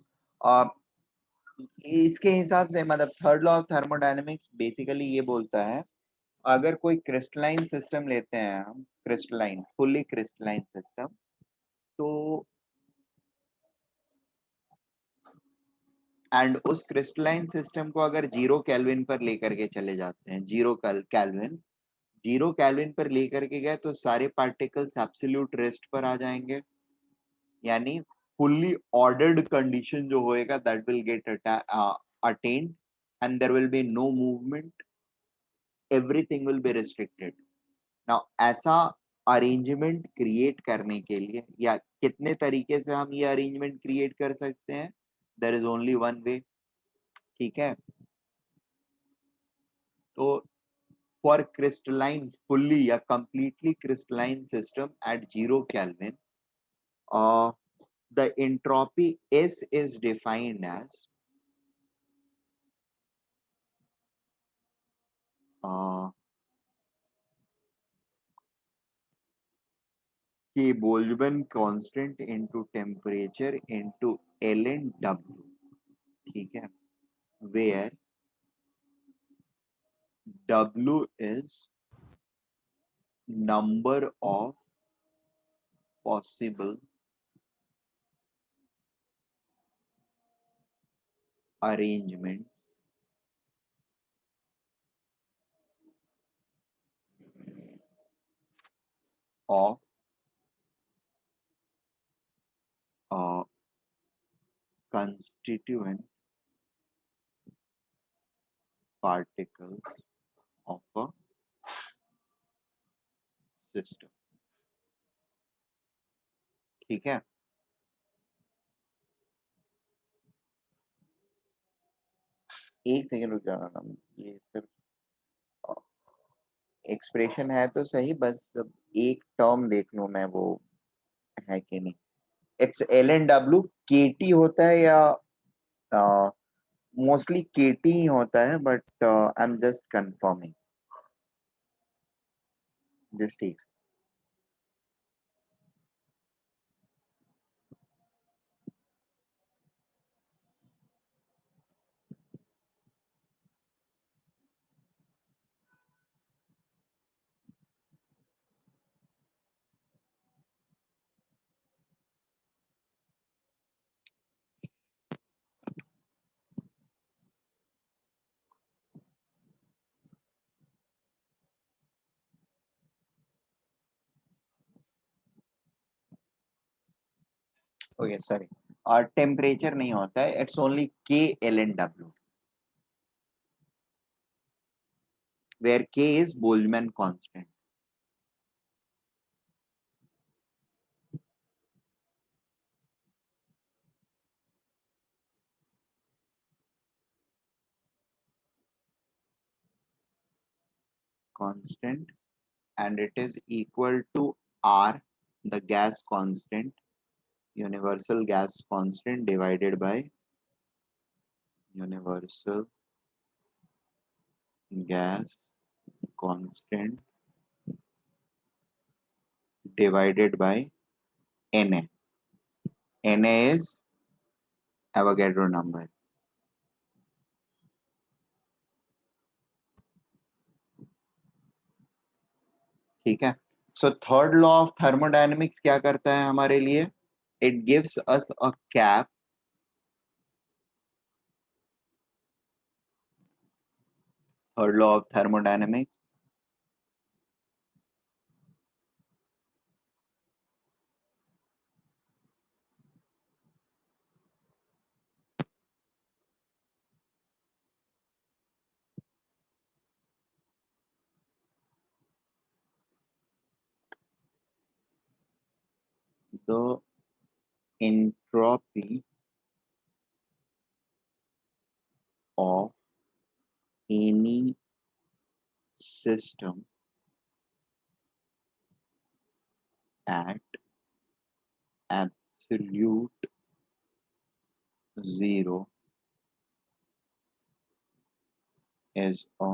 [SPEAKER 1] इसके हिसाब से मतलब third law of thermodynamics basically ये बोलता है, अगर कोई क्रिस्टलाइन सिस्टम लेते हैं हम, क्रिस्टलाइन, फुल्ली क्रिस्टलाइन सिस्टम, तो एंड उस क्रिस्टलाइन सिस्टम को अगर 0 केल्विन पर लेकर के चले जाते हैं, 0 केल्विन, 0 केल्विन पर लेकर के गए तो सारे पार्टिकल्स एब्सोल्यूट रेस्ट पर आ जाएंगे, यानी फुल्ली ऑर्डर्ड कंडीशन जो होएगा that will get attained and there will be no movement, everything will be restricted. Now ऐसा अरेंजमेंट क्रिएट करने के लिए, या कितने तरीके से हम ये अरेंजमेंट क्रिएट कर सकते हैं, there is only one way. ठीक है. तो for crystalline fully या completely crystalline system at 0 Kelvin, the entropy S is defined as कि Boltzmann constant into temperature into L N W, ठीक है, where W is number of possible arrangements of constituent particles of a system, ठीक है। एक second रुक जाना, ये सिर्फ एक्सप्रेशन है तो सही, बस एक टर्म देख लूं मैं वो है कि नहीं। It's L N W, K T होता है या मोस्टली के टी ही होता है, but I am just confirming, just ठीक। ओके सॉरी, और टेम्परेचर नहीं होता है, it's only K L N W, where K is Boltzmann constant. Constant, and it is equal to R, the gas constant, universal gas constant divided by universal gas constant divided by Na. Na is Avogadro number, ठीक है। So third law of thermodynamics क्या करता है हमारे लिए? It gives us a cap, third law of thermodynamics, the entropy of any system at absolute zero is a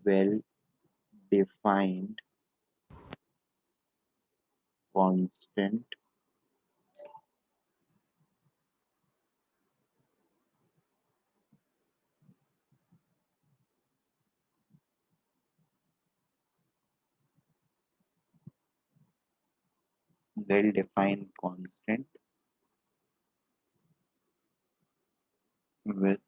[SPEAKER 1] well defined constant well defined constant with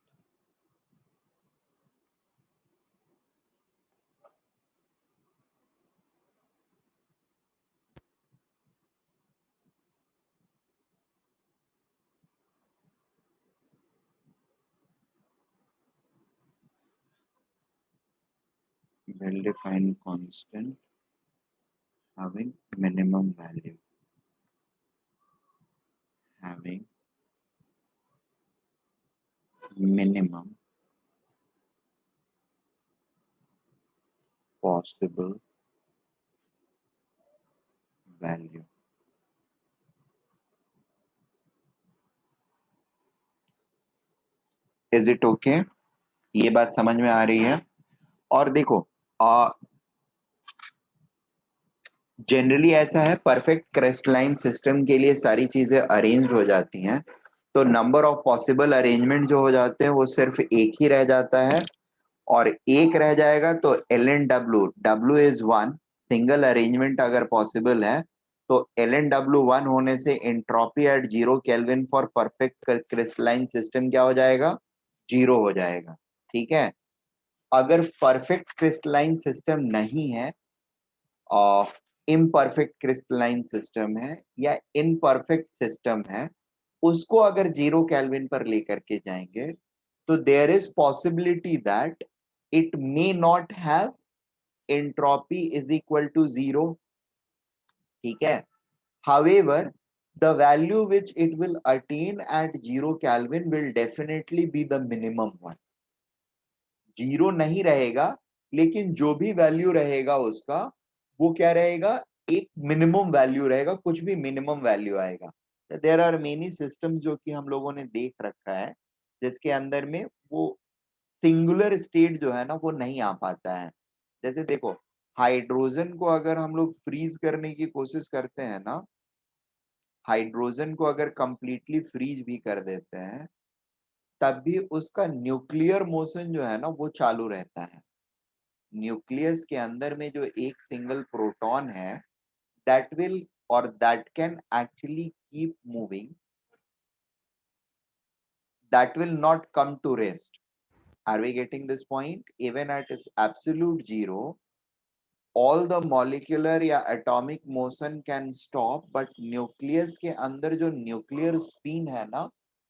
[SPEAKER 1] well defined constant having minimum value, having minimum possible value. Is it okay? ये बात समझ में आ रही है? और देखो generally ऐसा है, परफेक्ट क्रिस्टलाइन सिस्टम के लिए सारी चीजें अरेंज्ड हो जाती हैं, तो नंबर ऑफ पॉसिबल अरेंजमेंट जो हो जाते हैं वो सिर्फ एक ही रह जाता है, और एक रह जाएगा तो L N W, W is one, single arrangement अगर पॉसिबल है तो एल एन डब्ल्यू वन होने से entropy at 0 Kelvin for perfect crystalline system क्या हो जाएगा? 0 हो जाएगा। ठीक है। अगर परफेक्ट क्रिस्टलाइन सिस्टम नहीं है, इम्परफेक्ट क्रिस्टलाइन सिस्टम है या इनपरफेक्ट सिस्टम है, उसको अगर 0 केल्विन पर लेकर के जाएंगे तो there is possibility that it may not have entropy is equal to 0। ठीक है। however, the value which it will attain at 0 Kelvin will definitely be the minimum one। 0 नहीं रहेगा, लेकिन जो भी वैल्यू रहेगा उसका, वो क्या रहेगा? एक मिनिमम वैल्यू रहेगा, कुछ भी मिनिमम वैल्यू आएगा। देयर आर मेनी सिस्टम जो कि हम लोगों ने देख रखा है, जिसके अंदर में वो सिंगुलर स्टेट जो है ना वो नहीं आ पाता है। जैसे देखो, हाइड्रोजन को अगर हम लोग फ्रीज करने की कोशिश करते हैं ना, हाइड्रोजन को अगर कंप्लीटली फ्रीज भी कर देते हैं, तब भी उसका न्यूक्लियर मोशन जो है ना वो चालू रहता है। न्यूक्लियस के अंदर में जो एक सिंगल प्रोटॉन है, दैट विल और that can actually keep moving, that will not come to rest. Are we getting this point? Even at is absolute zero, all the molecular या atomic motion can stop, but nucleus के अंदर जो nuclear spin है ना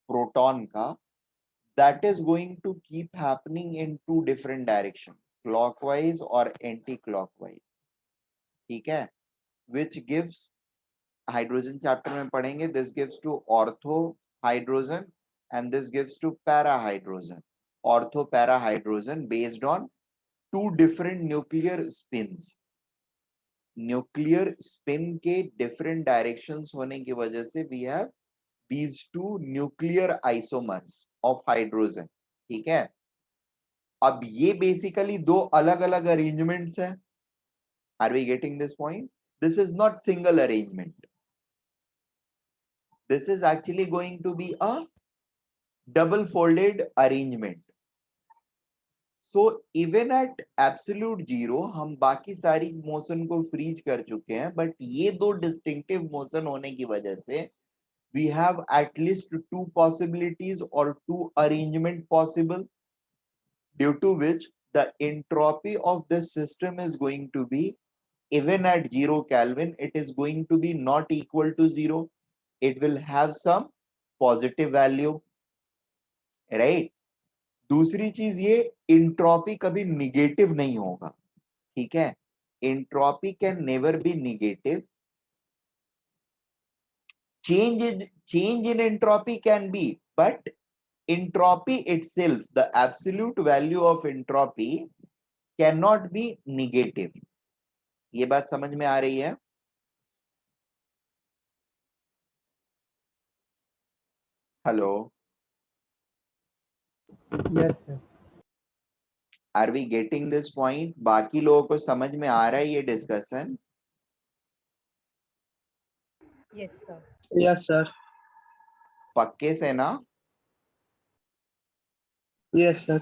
[SPEAKER 1] proton का, that is going to keep happening in two different direction, clockwise और anti clockwise. ठीक है। विच गिव्स, हाइड्रोजन चैप्टर में पढ़ेंगे, this gives to ortho hydrogen and this gives to para hydrogen. Ortho para hydrogen based on two different nuclear spins. Nuclear spin के different directions होने की वजह से we have these two nuclear isomers of hydrogen। ठीक है। अब ये basically दो अलग अलग अरेंजमेंट्स हैं। Are we getting this point? This is not single arrangement, this is actually going to be a double folded arrangement. So even at absolute zero हम बाकी सारी मोशन को फ्रीज कर चुके हैं, बट ये दो डिस्टिंक्टिव मोशन होने की वजह से we have at least two possibilities or two arrangement possible, due to which the entropy of this system is going to be, even at 0 Kelvin it is going to be not equal to 0, it will have some positive value, right? दूसरी चीज ये, entropy कभी negative नहीं होगा। ठीक है। Entropy can never be negative. change in entropy can be, but entropy itself, the absolute value of entropy cannot be negative। ये बात समझ में आ रही है? Hello,
[SPEAKER 2] Yes, sir.
[SPEAKER 1] Are we getting this point? बाकी लोगों को समझ में आ रहा है ये discussion?
[SPEAKER 3] Yes, sir.
[SPEAKER 4] Yes, sir.
[SPEAKER 1] पक्के से ना?
[SPEAKER 4] Yes, sir.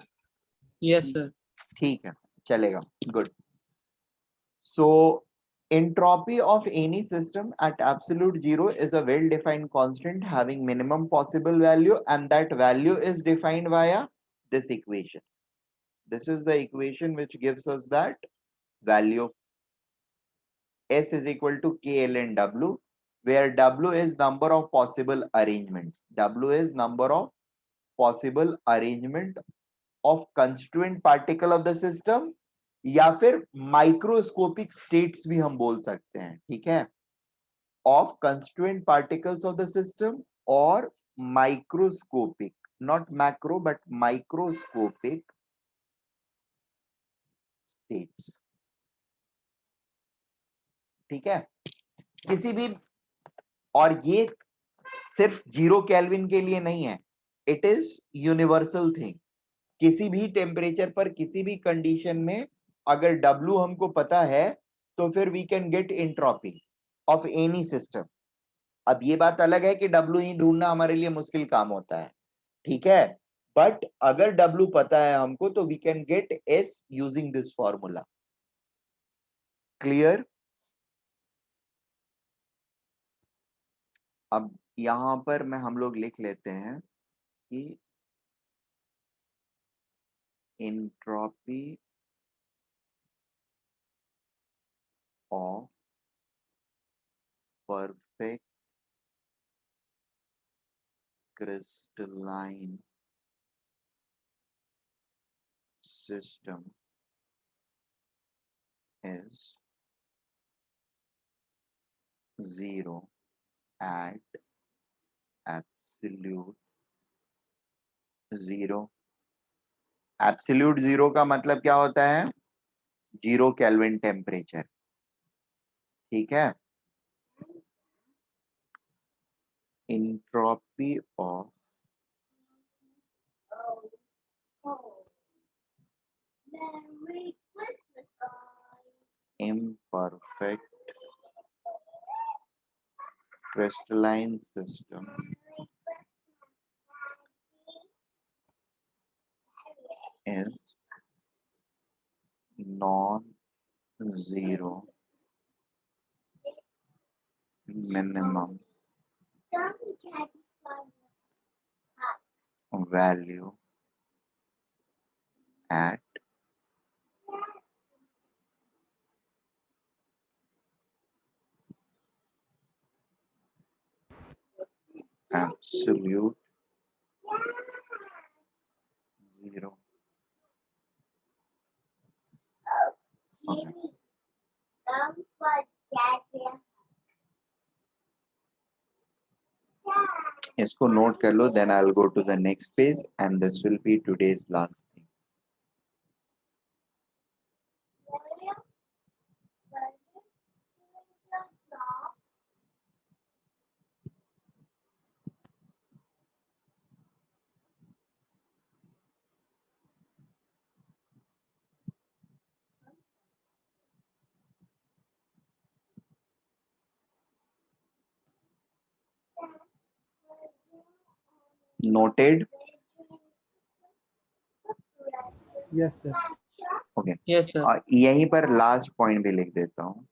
[SPEAKER 5] Yes, sir.
[SPEAKER 1] ठीक है, चलेगा, good. So entropy of any system at absolute zero is a well defined constant having minimum possible value, and that value is defined via this equation. This is the equation which gives us that value. S is equal to KLN W, where W is number of possible arrangements. W is number of possible arrangement of constituent particle of the system, या फिर microscopic states भी हम बोल सकते हैं। ठीक है। Of constituent particles of the system or microscopic, not macro but microscopic states। ठीक है। किसी भी, और ये सिर्फ 0 केल्विन के लिए नहीं है, इट इज यूनिवर्सल थिंग। किसी भी टेम्परेचर पर किसी भी कंडीशन में अगर W हमको पता है तो फिर we can get entropy of any system. अब ये बात अलग है कि W ही ढूंढना हमारे लिए मुश्किल काम होता है, ठीक है, बट अगर W पता है हमको तो we can get S using this formula. Clear? अब यहां पर मैं हम लोग लिख लेते हैं कि entropy of perfect crystalline system is 0 at absolute 0। Absolute zero का मतलब क्या होता है? 0 केल्विन टेम्परेचर, ठीक है। Entropy of imperfect crystalline system is non-zero minimum value at absolute zero। Okay. इसको नोट कर लो, then I will go to the next page and this will be today's last thing. Noted?
[SPEAKER 2] Yes, sir.
[SPEAKER 1] Okay,
[SPEAKER 4] Yes, sir.
[SPEAKER 1] यहीं पर last point भी लिख देता हूँ।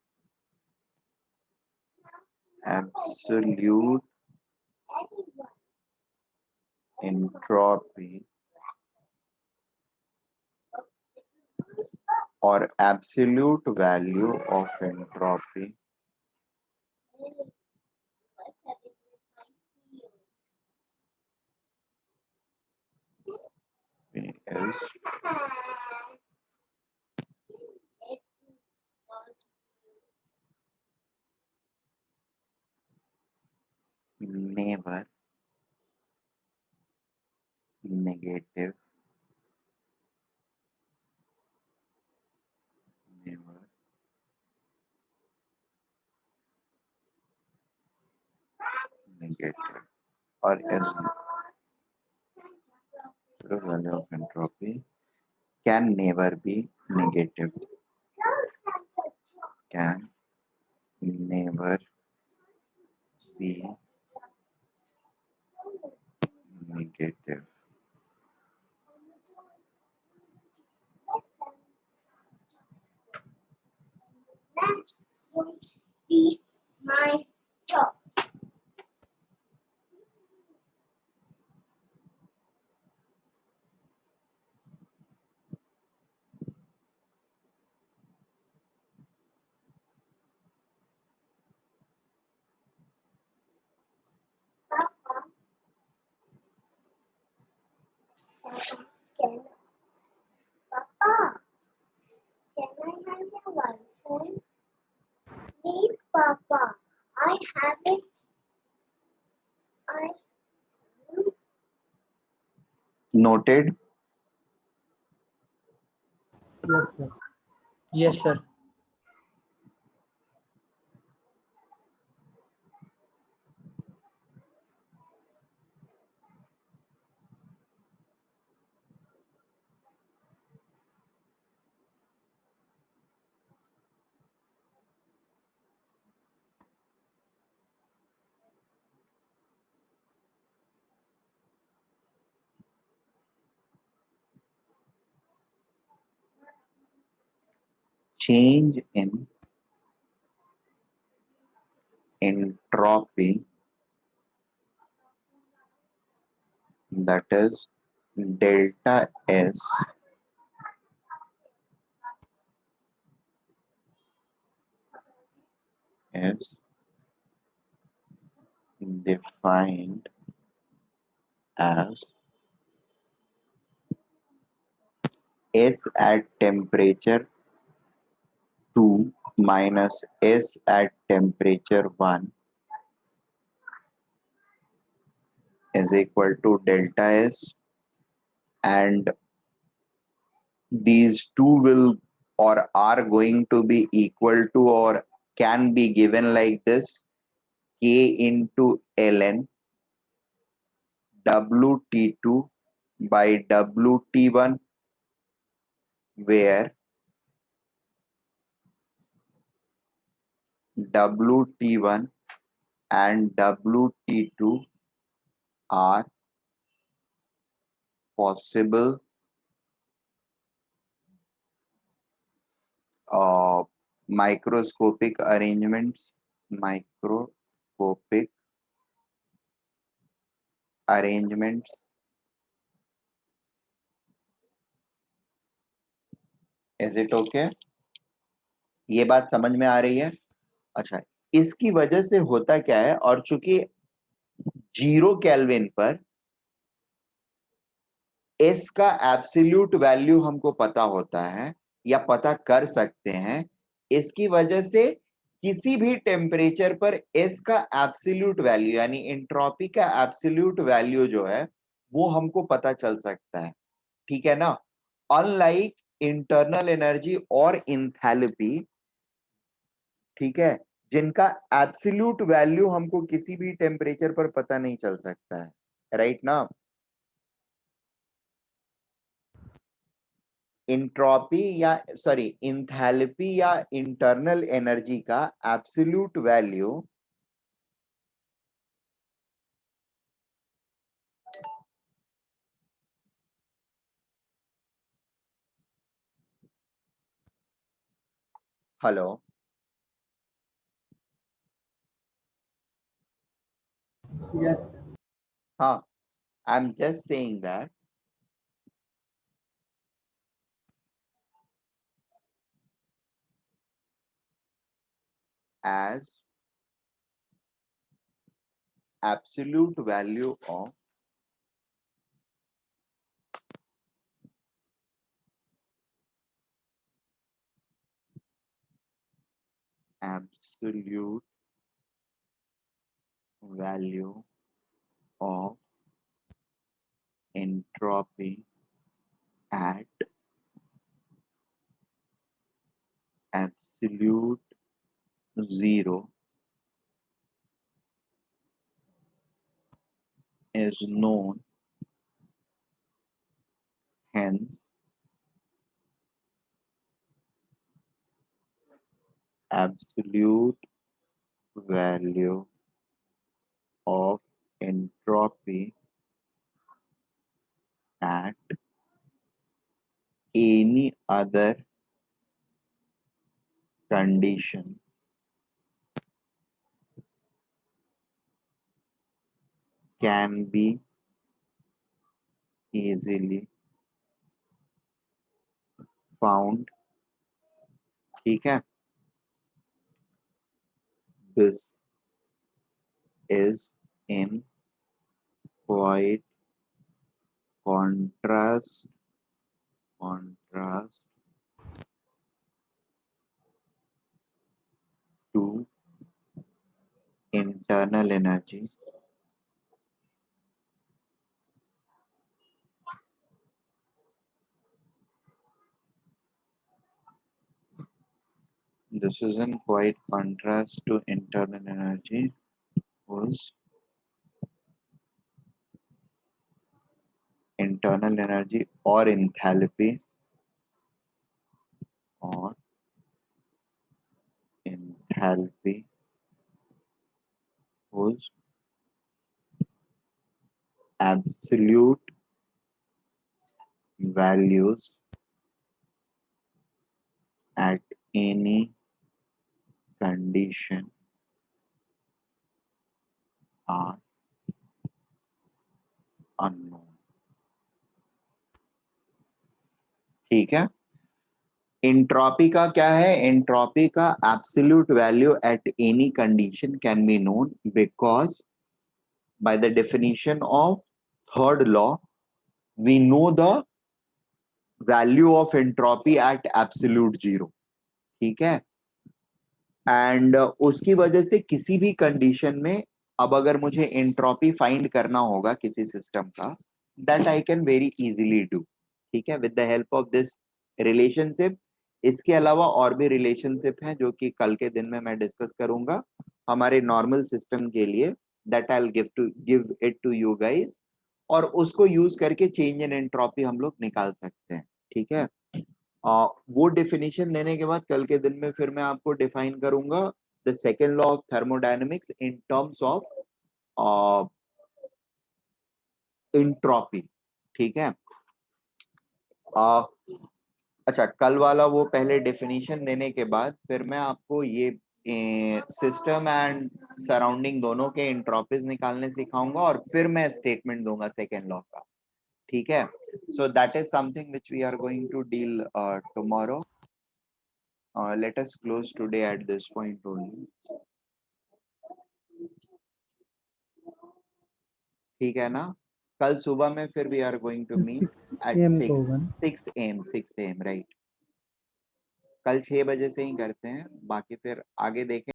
[SPEAKER 1] Absolute entropy और absolute value of entropy is never negative, never negative, or absolute value of entropy can never be negative, can never be negative। Noted?
[SPEAKER 2] Yes, sir.
[SPEAKER 4] Yes, sir.
[SPEAKER 1] change in entropy, that is delta S, is defined as S at temperature 2 minus S at temperature 1 is equal to delta S, and these two will or are going to be equal to or can be given like this: K into ln WT2 by WT1, where WT1 and WT2 are possible uh, microscopic arrangements. Is it okay? ये बात समझ में आ रही है? अच्छा, इसकी वजह से होता क्या है, और चूंकि 0 केल्विन पर एस का एब्सोल्यूट वैल्यू हमको पता होता है या पता कर सकते हैं, इसकी वजह से किसी भी टेम्परेचर पर एस का एब्सोल्यूट वैल्यू यानी एंट्रोपी का एब्सोल्यूट वैल्यू जो है वो हमको पता चल सकता है, ठीक है ना? अनलाइक इंटरनल एनर्जी और इंथैल्पी, ठीक है, जिनका एब्सोल्यूट वैल्यू हमको किसी भी टेम्परेचर पर पता नहीं चल सकता है, राइट ना? इंट्रॉपी या सॉरी इंथैल्पी या इंटरनल एनर्जी का एब्सोल्यूट वैल्यू हेलो,
[SPEAKER 2] Yes.
[SPEAKER 1] हाँ, आई am just saying that as absolute value of absolute value of entropy at absolute zero is known, hence absolute value of entropy at any other condition can be easily found, ठीक है? This is in quite contrast to internal energy. This is in quite contrast to internal energy whose internal energy or enthalpy whose absolute values at any condition are unknown. ठीक है, entropy का क्या है? Entropy का absolute value at any condition can be known because by the definition of third law we know the value of entropy at absolute zero. ठीक है, and उसकी वजह से किसी भी कंडीशन में अब अगर मुझे एंट्रोपी फाइंड करना होगा किसी सिस्टम का, that I can very easily do. ठीक है, with the help of this relationship. इसके अलावा और भी रिलेशनशिप हैं जो कि कल के दिन में मैं डिस्कस करूंगा हमारे नॉर्मल सिस्टम के लिए, that I will give it to you guys, और उसको यूज करके चेंज इन एंट्रोपी हम लोग निकाल सकते हैं. ठीक है, वो डेफिनेशन लेने के बाद कल के दिन में फिर मैं आपको डिफाइन करूंगा the second law of thermodynamics in terms of entropy. ठीक है, अच्छा, कल वाला वो पहले डेफिनेशन देने के बाद फिर मैं आपको ये सिस्टम एंड सराउंडिंग दोनों के एंट्रोपीज निकालने सिखाऊंगा और फिर मैं स्टेटमेंट दूंगा सेकेंड लॉ का. ठीक है, so that is something which we are going to deal tomorrow. Let us close today at this point only. ठीक है ना, कल सुबह में फिर we are going to meet
[SPEAKER 2] 6
[SPEAKER 1] at
[SPEAKER 2] AM
[SPEAKER 1] 6
[SPEAKER 2] को होगा ना?
[SPEAKER 1] 6 AM, right. कल 6 बजे से ही करते हैं, बाकी फिर आगे देखें.